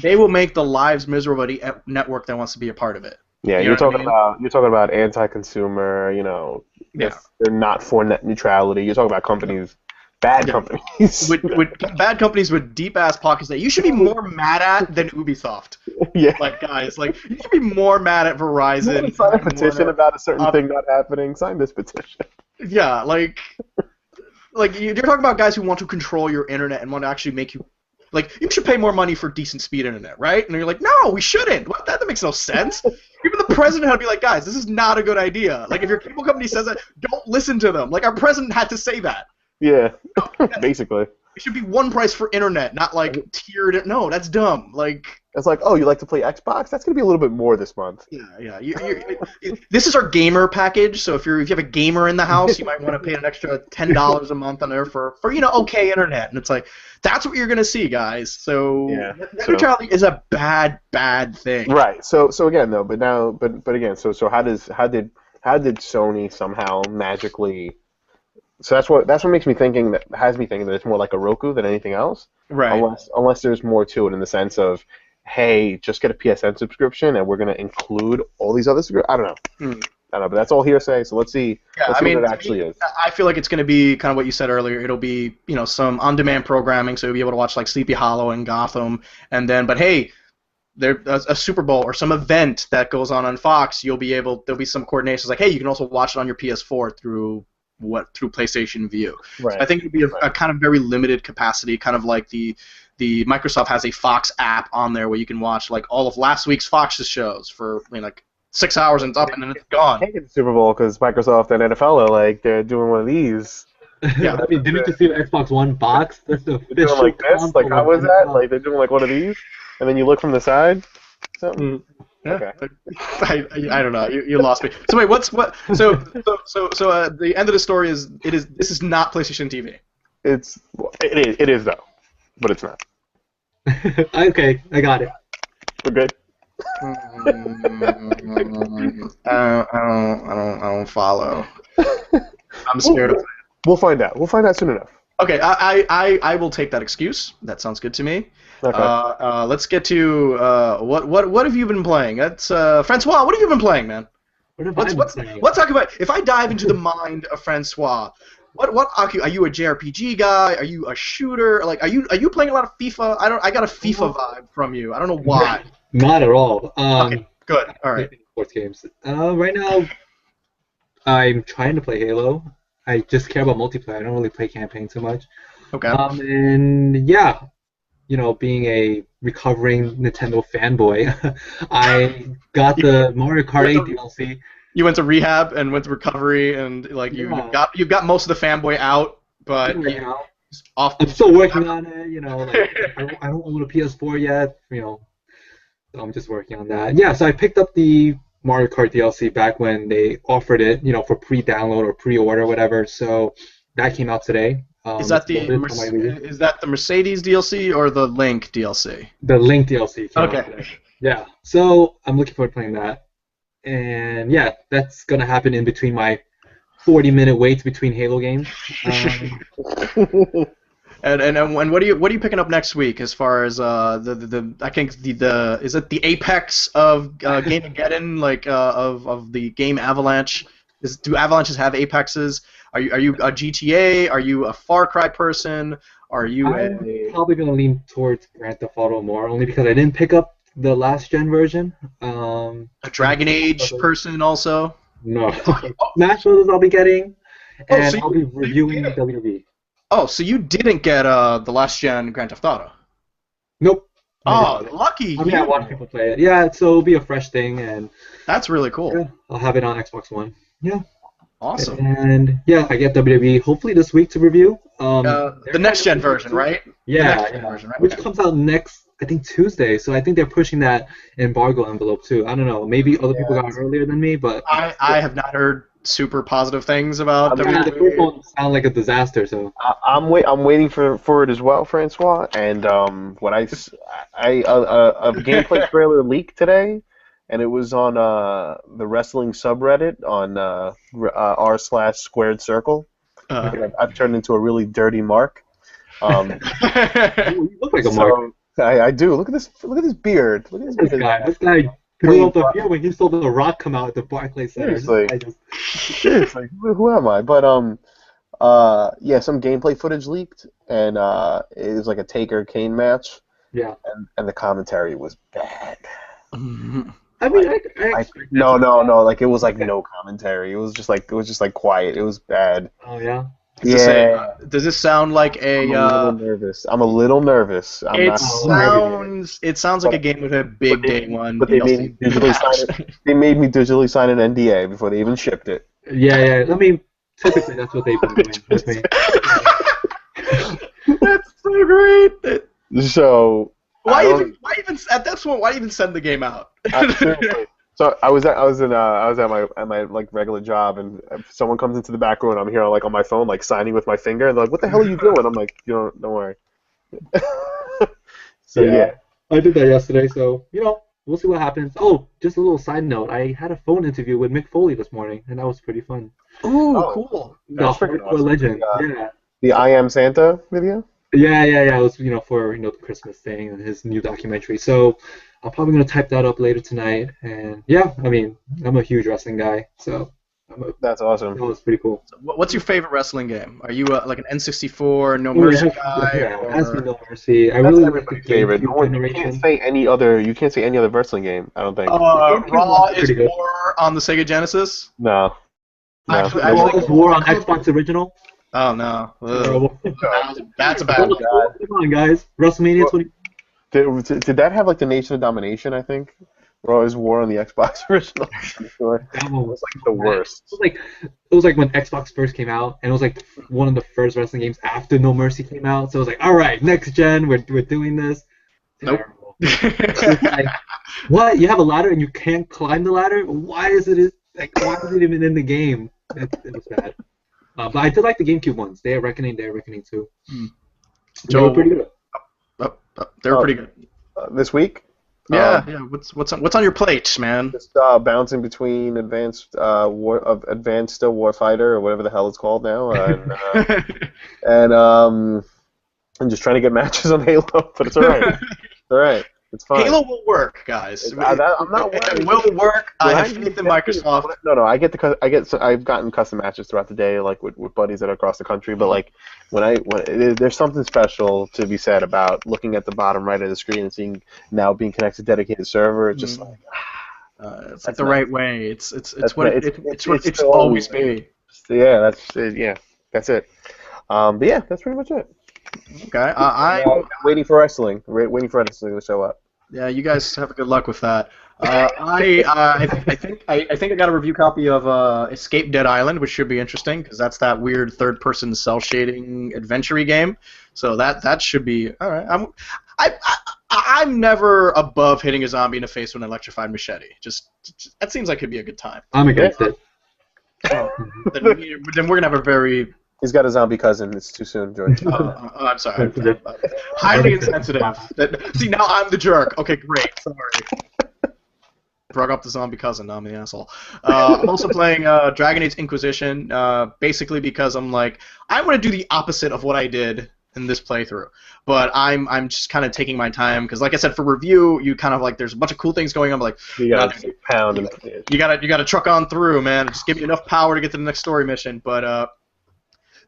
they will make the lives miserable at network that wants to be a part of it. Yeah, you're talking about anti-consumer. They're not for net neutrality. You're talking about companies, bad companies, with bad companies with deep ass pockets that you should be more mad at than Ubisoft. Yeah, like guys, like you should be more mad at Verizon. You want to sign a petition about a certain thing not happening? Sign this petition. Yeah, like you're talking about guys who want to control your internet and want to actually make you, like, you should pay more money for decent speed internet, right? And you're like, no, we shouldn't. What? That makes no sense. Even the president had to be like, guys, this is not a good idea. Like, if your cable company says that, don't listen to them. Like, our president had to say that. Yeah, basically. It should be one price for internet, not like tiered. No, that's dumb. Like, it's like, oh, you like to play Xbox? That's gonna be a little bit more this month. Yeah. This is our gamer package. So if you have a gamer in the house, you might want to pay an extra $10 a month on there for okay internet. And it's like, that's what you're gonna see, guys. So net neutrality is a bad thing. Right. So again though, but again, so how did Sony somehow magically? So that's what has me thinking that it's more like a Roku than anything else. Right. Unless there's more to it in the sense of, hey, just get a PSN subscription and we're going to include all these other subscriptions. I don't know. I don't know, but that's all hearsay. So let's see. What it actually is. I feel like it's going to be kind of what you said earlier. It'll be some on-demand programming, so you'll be able to watch like Sleepy Hollow and Gotham, and then hey. There's a Super Bowl or some event that goes on Fox. There'll be some coordinations like, hey, you can also watch it on your PS4 through PlayStation View. Right. So I think it'd be a kind of very limited capacity, kind of like the Microsoft has a Fox app on there where you can watch like all of last week's Fox's shows for like 6 hours and it's up and then it's gone. Can't get the Super Bowl because Microsoft and NFL are they're doing one of these. Yeah, I mean, didn't you see the Xbox One box? They're doing like this. Like how was that? Like they're doing like one of these, and then you look from the side. Something. Yeah. Okay. I don't know. You lost me. So wait, So the end of the story is this is not PlayStation TV. It is though, but it's not. Okay, I got it. We're good. I don't follow. I'm scared of it. We'll find out. We'll find out soon enough. Okay, I will take that excuse. That sounds good to me. Okay. Let's get to what have you been playing? That's Francois. What have you been playing, man? Let's talk about. If I dive into the mind of Francois, what are you a JRPG guy? Are you a shooter? Like, are you playing a lot of FIFA? I got a FIFA vibe from you. I don't know why. Not at all. Okay, good. All right. Sports games. Right now, I'm trying to play Halo. I just care about multiplayer. I don't really play campaign too much. Okay. And yeah, being a recovering Nintendo fanboy, I got the Mario Kart 8 DLC. You went to rehab and went to recovery, and like you've got most of the fanboy out, but I'm still working on it. Like I don't own a PS4 yet. So I'm just working on that. Yeah, so I picked up the Mario Kart DLC back when they offered it, for pre-download or pre-order, whatever. So that came out today. Is that the Mercedes DLC or the Link DLC? The Link DLC came out Okay. today. Yeah. So I'm looking forward to playing that. And yeah, that's gonna happen in between my 40-minute waits between Halo games. And what are you picking up next week as far as the I think the is it the Apex of Gamegeddon, like of the game Avalanche? Do Avalanches have Apexes? Are you a GTA? Are you a Far Cry person? Are you I'm probably gonna lean towards Grand Theft Auto more, only because I didn't pick up the last gen version. A Dragon Age person also? No. Smash Brothers I'll be getting, and so I'll be reviewing WWE. Oh, so you didn't get the last gen Grand Theft Auto? Nope. Oh, lucky I mean, I watch people play it. Yeah, so it'll be a fresh thing, and that's really cool. Yeah, I'll have it on Xbox One. Yeah. Awesome. And yeah, I get WWE hopefully this week to review. The next gen version, right? Yeah, version, right? Which comes out next, I think, Tuesday. So I think they're pushing that embargo envelope too. I don't know. Maybe other people got it earlier than me, but I have not heard super positive things about WWE. The first one sound like a disaster. So I'm waiting for it as well, Francois. And when a gameplay trailer leaked today, and it was on the wrestling subreddit on r/squared circle. I've turned into a really dirty mark. You look like a mark. I do. Look at this beard. Look at this guy. This guy grew up up here when you saw The Rock come out at the Barclays Center. Seriously, who am I? But yeah, some gameplay footage leaked, and it was like a Taker Kane match. Yeah. And the commentary was bad. I mean, no. Like it was like no commentary. It was just like quiet. It was bad. Oh yeah. Yeah. Does this sound like a? I'm a little nervous. It sounds like a game with a big day one. But they made me digitally sign an NDA before they even shipped it. Yeah. I mean, typically that's what they've been doing with me. That's so great. So why even at that point? Why even send the game out? Seriously. So I was at my like regular job, and someone comes into the back room, and I'm here like on my phone, like signing with my finger, and they're like, "What the hell are you doing?" I'm like, don't worry. So yeah, I did that yesterday. So we'll see what happens. Oh, just a little side note: I had a phone interview with Mick Foley this morning, and that was pretty fun. Ooh, cool! The hardcore awesome. Legend. The I Am Santa video. Yeah. It was for the Christmas thing and his new documentary. So I'm probably gonna type that up later tonight. And yeah, I mean, I'm a huge wrestling guy, so that's awesome. That was pretty cool. So what's your favorite wrestling game? Are you like an N64 No Mercy guy? Yeah, it has to be No Mercy. I really like the favorite. You can't say any other wrestling game. I don't think. Raw is War on the Sega Genesis. No. Raw is War on Xbox Original. Oh no! That's a bad one. Come on, guys! WrestleMania 20. Did that have like the Nation of Domination? I think Raw is War on the Xbox original. Sure. That one was like the worst. It was like when Xbox first came out, and it was like one of the first wrestling games after No Mercy came out. So it was like, all right, next gen, we're doing this. Nope. Like, what? You have a ladder and you can't climb the ladder? Why is it even in the game? It was bad. But I did like the GameCube ones. Day of Reckoning 2. They were pretty good. They were pretty good. This week? Yeah. What's on your plate, man? Just bouncing between Advanced Warfighter or whatever the hell it's called now, and just trying to get matches on Halo. But it's all right. It's all right. It's fine. Halo will work, guys. I'm not worried. It will work. I have faith in Microsoft. No. I've gotten custom matches throughout the day, like with buddies that are across the country. But like there's something special to be said about looking at the bottom right of the screen and seeing now being connected to a dedicated server. It's just like it's like the right way. It's what it's always been. Yeah, that's it. But yeah, that's pretty much it. Okay. Waiting for wrestling. Waiting for wrestling to show up. Yeah, you guys have good luck with that. I think I got a review copy of Escape Dead Island, which should be interesting because that's that weird third-person cell shading adventure game. So that should be all right. I'm never above hitting a zombie in the face with an electrified machete. Just that seems like it'd be a good time. I'm against it. Then we're gonna have a very He's got a zombie cousin. It's too soon, George. I'm sorry. Highly insensitive. See, now I'm the jerk. Okay, great. Sorry. Brought up the zombie cousin. Now I'm the asshole. I'm also playing Dragon Age Inquisition, basically because I'm like, I want to do the opposite of what I did in this playthrough. But I'm just kind of taking my time because, like I said, for review, you kind of like there's a bunch of cool things going on. But like, you gotta pound and you gotta truck on through, man. Just give me enough power to get to the next story mission. But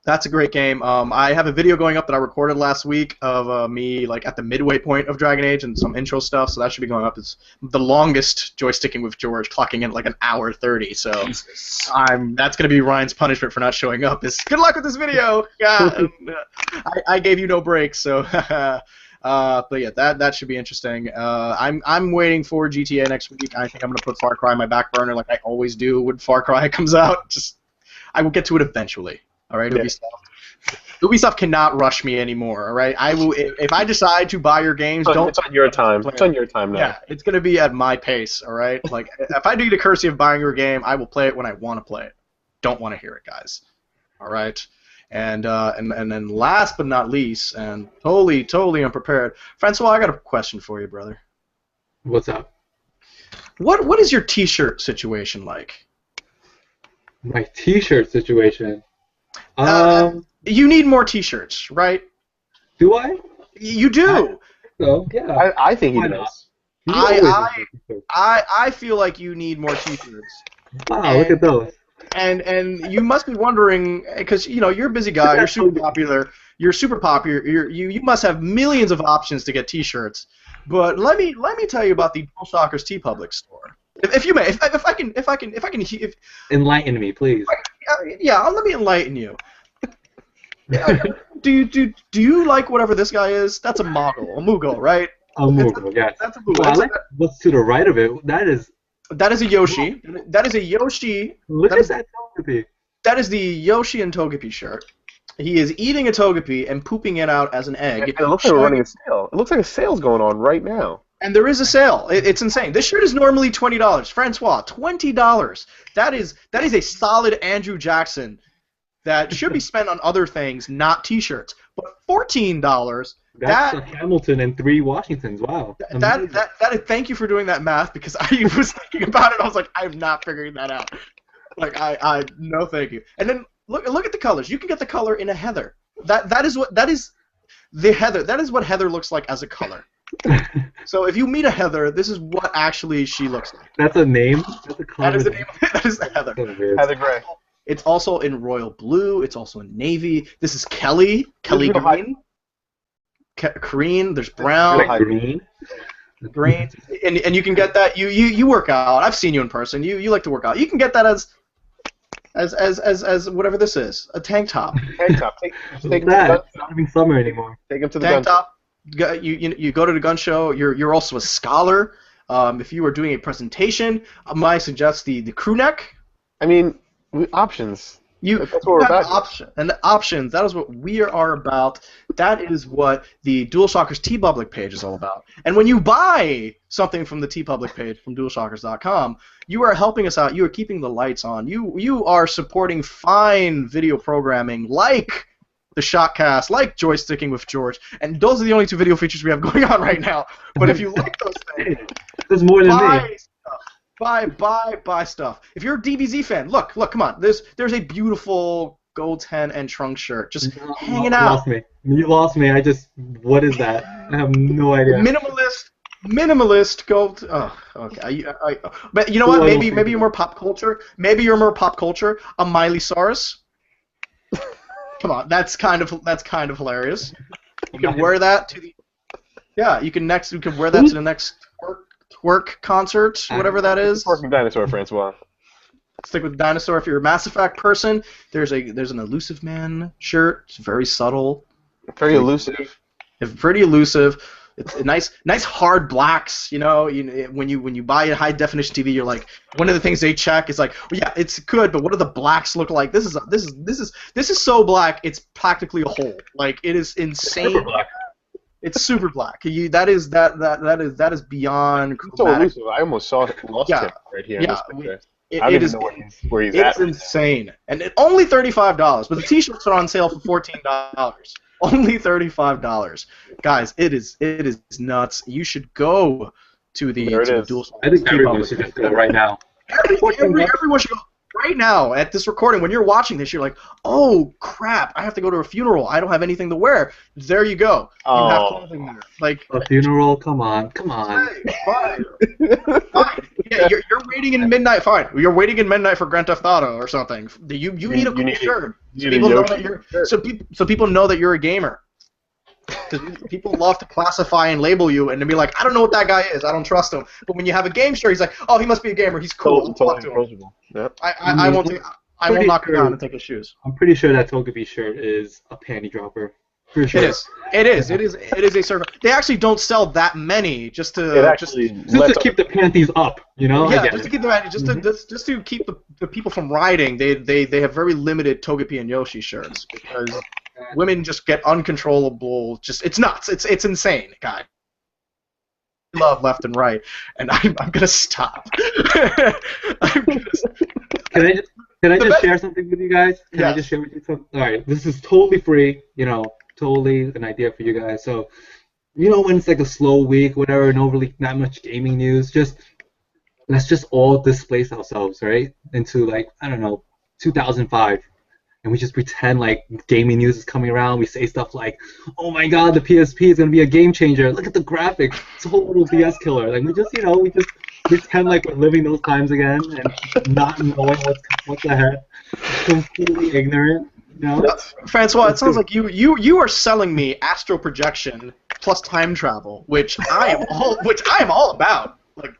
that's a great game. I have a video going up that I recorded last week of me like at the midway point of Dragon Age and some intro stuff, so that should be going up. It's the longest joysticking with George, clocking in like an hour 30. So that's gonna be Ryan's punishment for not showing up. Is good luck with this video. Yeah, I gave you no breaks, so. But yeah, that should be interesting. I'm waiting for GTA next week. I think I'm gonna put Far Cry on my back burner like I always do when Far Cry comes out. I will get to it eventually. All right, yeah. Ubisoft cannot rush me anymore. All right, I will if I decide to buy your games. It's on your time. It's on your time now. Yeah, it's gonna be at my pace. All right, like if I do the courtesy of buying your game, I will play it when I want to play it. Don't want to hear it, guys. All right, and then last but not least, and totally unprepared, Francois, I got a question for you, brother. What's up? What is your T-shirt situation like? My T-shirt situation. You need more T-shirts, right? Do I? You do. So yeah. I think he does. I feel like you need more T-shirts. Wow, look at those. And you must be wondering because you're a busy guy. You're super popular. You must have millions of options to get T-shirts. But let me tell you about the DualShockers TeePublic store. If you may, if I can, Enlighten me, please. Yeah, let me enlighten you. Do you like whatever this guy is? That's a Moogle, right? A Moogle, yes. That's a Moogle. Well, I like what's to the right of it. That is a Yoshi. That is a Yoshi. Look at that Togepi. That is the Yoshi and Togepi shirt. He is eating a Togepi and pooping it out as an egg. It looks like we're running a sale. It looks like a sale's going on right now. And there is a sale. It's insane. This shirt is normally $20. Francois, $20. That is a solid Andrew Jackson that should be spent on other things, not T-shirts. But $14. That's a Hamilton and 3 Washingtons. Wow. Thank you for doing that math because I was thinking about it. I was like, I'm not figuring that out. Like I no thank you. And then look at the colors. You can get the color in a heather. That is the heather. That is what heather looks like as a color. So if you meet a heather, this is what actually she looks like. That's a name? That's a color. That is the name. That is the heather. Heather Gray. It's also in royal blue. It's also in navy. This is Kelly green. Green. There's brown. Green. Green. And you can get that. You work out. I've seen you in person. You like to work out. You can get that as whatever this is, a tank top. Tank top. Take It's not having summer anymore. Take him to the tank gun top. You go to the gun show. You're also a scholar. If you are doing a presentation, I might suggest the crew neck. I mean, options. That's what we're about. And the options, that is what we are about. That is what the DualShockers TeePublic page is all about. And when you buy something from the TeePublic page from DualShockers.com, you are helping us out. You are keeping the lights on. You are supporting fine video programming like the ShockCast, like Joysticking with George. And those are the only 2 video features we have going on right now. But if you like those things, there's more than me. Buy stuff. If you're a DBZ fan, look, come on. There's a beautiful Gold 10 and trunk shirt just hanging out. You lost me. What is that? I have no idea. Minimalist gold. Oh, okay. But you know what? Maybe you're more pop culture. Maybe you're more pop culture. A Miley Cyrus. Come on, that's kind of hilarious. You can wear that to the. Yeah, you can wear that to the next twerk concert, whatever that is. Twerking dinosaur, Francois. Stick with dinosaur. If you're a Mass Effect person, there's an Elusive Man shirt. It's very subtle. Very elusive. It's pretty elusive. It's a nice hard blacks. When you buy a high definition TV, you're like, one of the things they check is like, well, yeah, it's good, but what do the blacks look like? This is so black, it's practically a hole. Like, it is insane. Super black. It's super black. That is beyond It's so chromatic. elusive. I almost lost him right here. In this picture. I don't even know where he's at. It's insane, and only $35. But the T-shirts are on sale for $14. Only $35, guys. It is nuts. You should go to the DualShockers. I think everyone should just go right now. Everyone should go right now at this recording. When you're watching this, you're like, oh crap! I have to go to a funeral. I don't have anything to wear. There you go. You have clothing there. Like a funeral. Come on. Fine. Yeah, you're waiting in midnight. Fine. You're waiting in midnight for Grand Theft Auto or something. You need a cool shirt. So people know that you're a gamer. Because people love to classify and label you and to be like, I don't know what that guy is. I don't trust him. But when you have a game shirt, he's like, oh, he must be a gamer. He's cool. Yep. I will knock him down and take his shoes. I'm pretty sure that Togepi shirt is a panty dropper. For sure. It is a server. They actually don't sell that many just to keep the panties up, Yeah, just to keep just to keep the people from riding. They have very limited Togepi and Yoshi shirts because women just get uncontrollable. It's nuts. It's insane, guys. Love left and right, and I'm gonna stop. Can I just share something with you guys? Can I just share with you something? All right, this is totally free. Totally an idea for you guys. So, when it's like a slow week, whatever, not much gaming news, let's just all displace ourselves, right, into 2005, and we just pretend like gaming news is coming around. We say stuff like, "Oh my God, the PSP is gonna be a game changer. Look at the graphics. It's a whole little BS killer." Like we just pretend like we're living those times again and not knowing what the heck, completely ignorant. Francois, it sounds like you are selling me astral projection plus time travel, which I am all about. Like,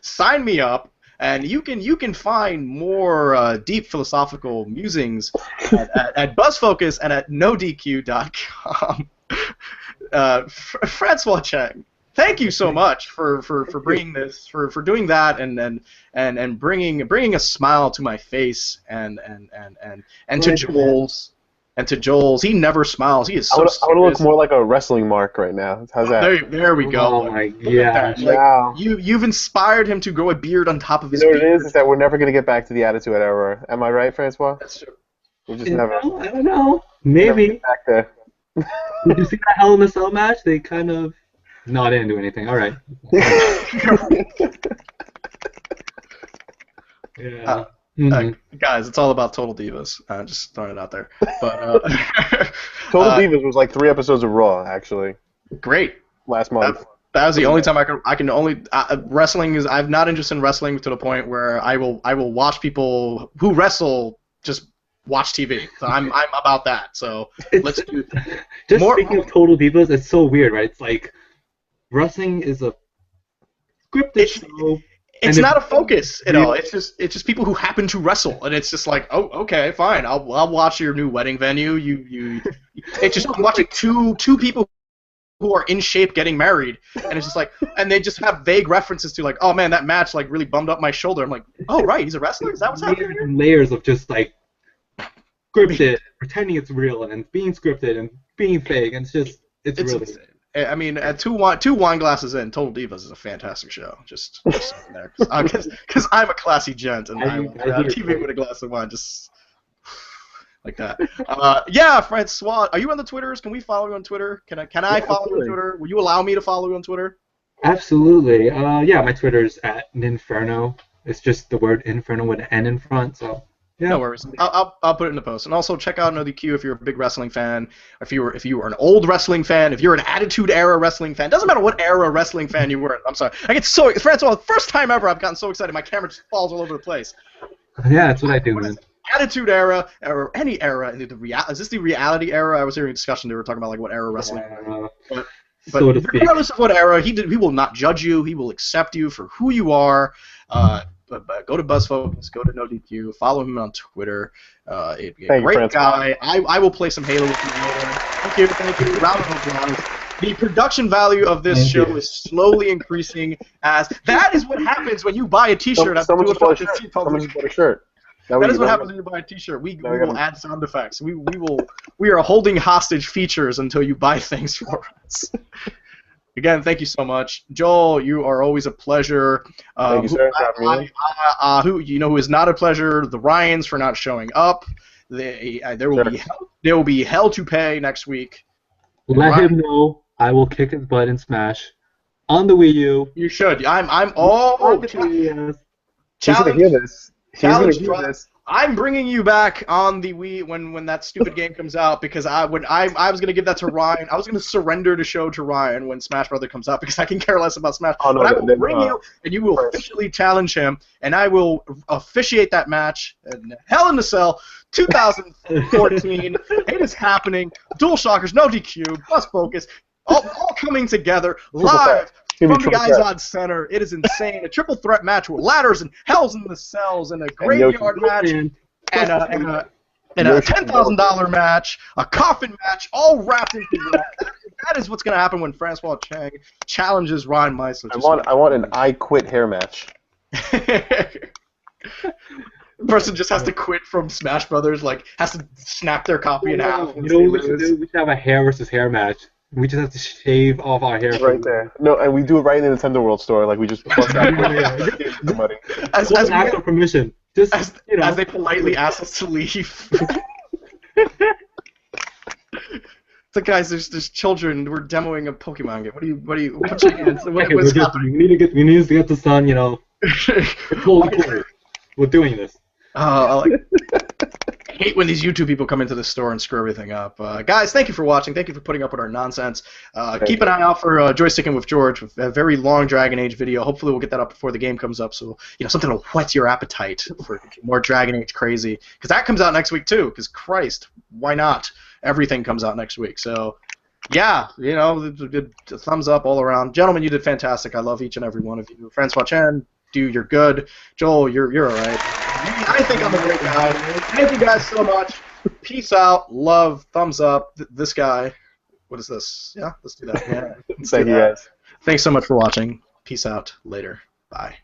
sign me up, and you can find more deep philosophical musings at BuzzFocus and at NoDQ.com. Francois Cheng, thank you so much for bringing this, for doing that, and bringing a smile to my face and to Joel's. He never smiles. He is so serious. I want to look more like a wrestling mark right now. How's that? There we go. Oh my God! Wow. You've inspired him to grow a beard on top of his. You know what it is that we're never gonna get back to the Attitude Era. Am I right, Francois? That's true. We'll just never. I don't know. Maybe. Back there. Did you see that Hell in a Cell match? They kind of. No, I didn't do anything. All right. Yeah. Guys, it's all about Total Divas. Just throwing it out there. But Total Divas was like 3 episodes of Raw, actually. Great. Last month. That was the only time I can only wrestling is. I'm not interested in wrestling to the point where I will watch people who wrestle just watch TV. So I'm about that. So let's do. Just speaking of Total Divas, it's so weird, right? It's like. Wrestling is a scripted show. It's not a focus at all. It's just people who happen to wrestle, and it's just like, oh, okay, fine. I'll watch your new wedding venue. It's just watching two people who are in shape getting married, and it's just like, and they just have vague references to like, oh man, that match like really bummed up my shoulder. I'm like, oh right, he's a wrestler. Is that what's happening? Layers of just like scripted, pretending it's real, and being scripted and being fake, and it's really. Insane. I mean, at two wine glasses in, Total Divas is a fantastic show. Just there, because I'm a classy gent, and I will TV with a glass of wine, just like that. Yeah, Francois, are you on the Twitters? Can we follow you on Twitter? Can I follow you on Twitter? Will you allow me to follow you on Twitter? Absolutely. Yeah, my Twitter's at Ninferno. It's just the word Inferno with an N in front. So. Yeah. No worries. I'll put it in the post. And also check out NoDQ if you're a big wrestling fan. If you were an old wrestling fan, if you're an Attitude Era wrestling fan, doesn't matter what era wrestling fan you were. I'm sorry. I get so Francois, first time ever I've gotten so excited my camera just falls all over the place. Yeah, that's what I do, man. Attitude Era or any era. Is this the reality era? I was hearing a discussion. They were talking about like what era wrestling. But regardless of what era, he will not judge you. He will accept you for who you are. go to BuzzFocus, go to NoDQ, follow him on Twitter. He'd be a Thank you, great Francois. guy. I will play some Halo with you later. Thank you. Round of applause. The production value of this show is slowly increasing. As that is what happens when you buy a T-shirt. Someone just bought a shirt. Someone just bought a shirt. That is what happens when you buy a T-shirt. We will add sound effects. We are holding hostage features until you buy things for us. Again, thank you so much, Joel. You are always a pleasure. Thank you, sir. Who is not a pleasure? The Ryans for not showing up. There will be hell to pay next week. Let him know. I will kick his butt in Smash on the Wii U. You should. I'm all He's gonna hear this. I'm bringing you back on the Wii when that stupid game comes out because I was gonna give that to Ryan. I was gonna surrender the show to Ryan when Smash Brothers comes out because I can care less about Smash. Oh, no, but I will bring you and you will officially challenge him and I will officiate that match in Hell in the Cell 2014. It is happening. DualShockers, no DQ, BuzzFocus, all coming together live. From the Izod Center, it is insane. A triple threat match with ladders and Hells in the Cells and a graveyard match and a $10,000 match, a coffin match, all wrapped into that. That is what's going to happen when Francois Chang challenges Ryan Meisler. I want an I Quit hair match. The person just has to quit from Smash Brothers, like has to snap their copy in half. We should have a hair versus hair match. We just have to shave off our hair. Right there. No, and we do it right in the Nintendo World Store. Like we just bust out somebody. As ask for permission. Just as they politely ask us to leave. The guys, there's children. We're demoing a Pokemon game. What's happening? We need to get this done. Cool. We're doing this. I hate when these YouTube people come into the store and screw everything up. Guys, thank you for watching. Thank you for putting up with our nonsense. Keep an eye out for Joysticking with George, with a very long Dragon Age video. Hopefully we'll get that up before the game comes up, so something will whet your appetite for more Dragon Age crazy. Because that comes out next week too. Because Christ, why not? Everything comes out next week. So yeah, good thumbs up all around. Gentlemen, you did fantastic. I love each and every one of you. Francois Chen, you're good. Joel, you're all right. I think I'm a great guy. Thank you guys so much. Peace out. Love. Thumbs up. This guy. What is this? Yeah, let's do that. Yeah. Thank you guys. Thanks so much for watching. Peace out. Later. Bye.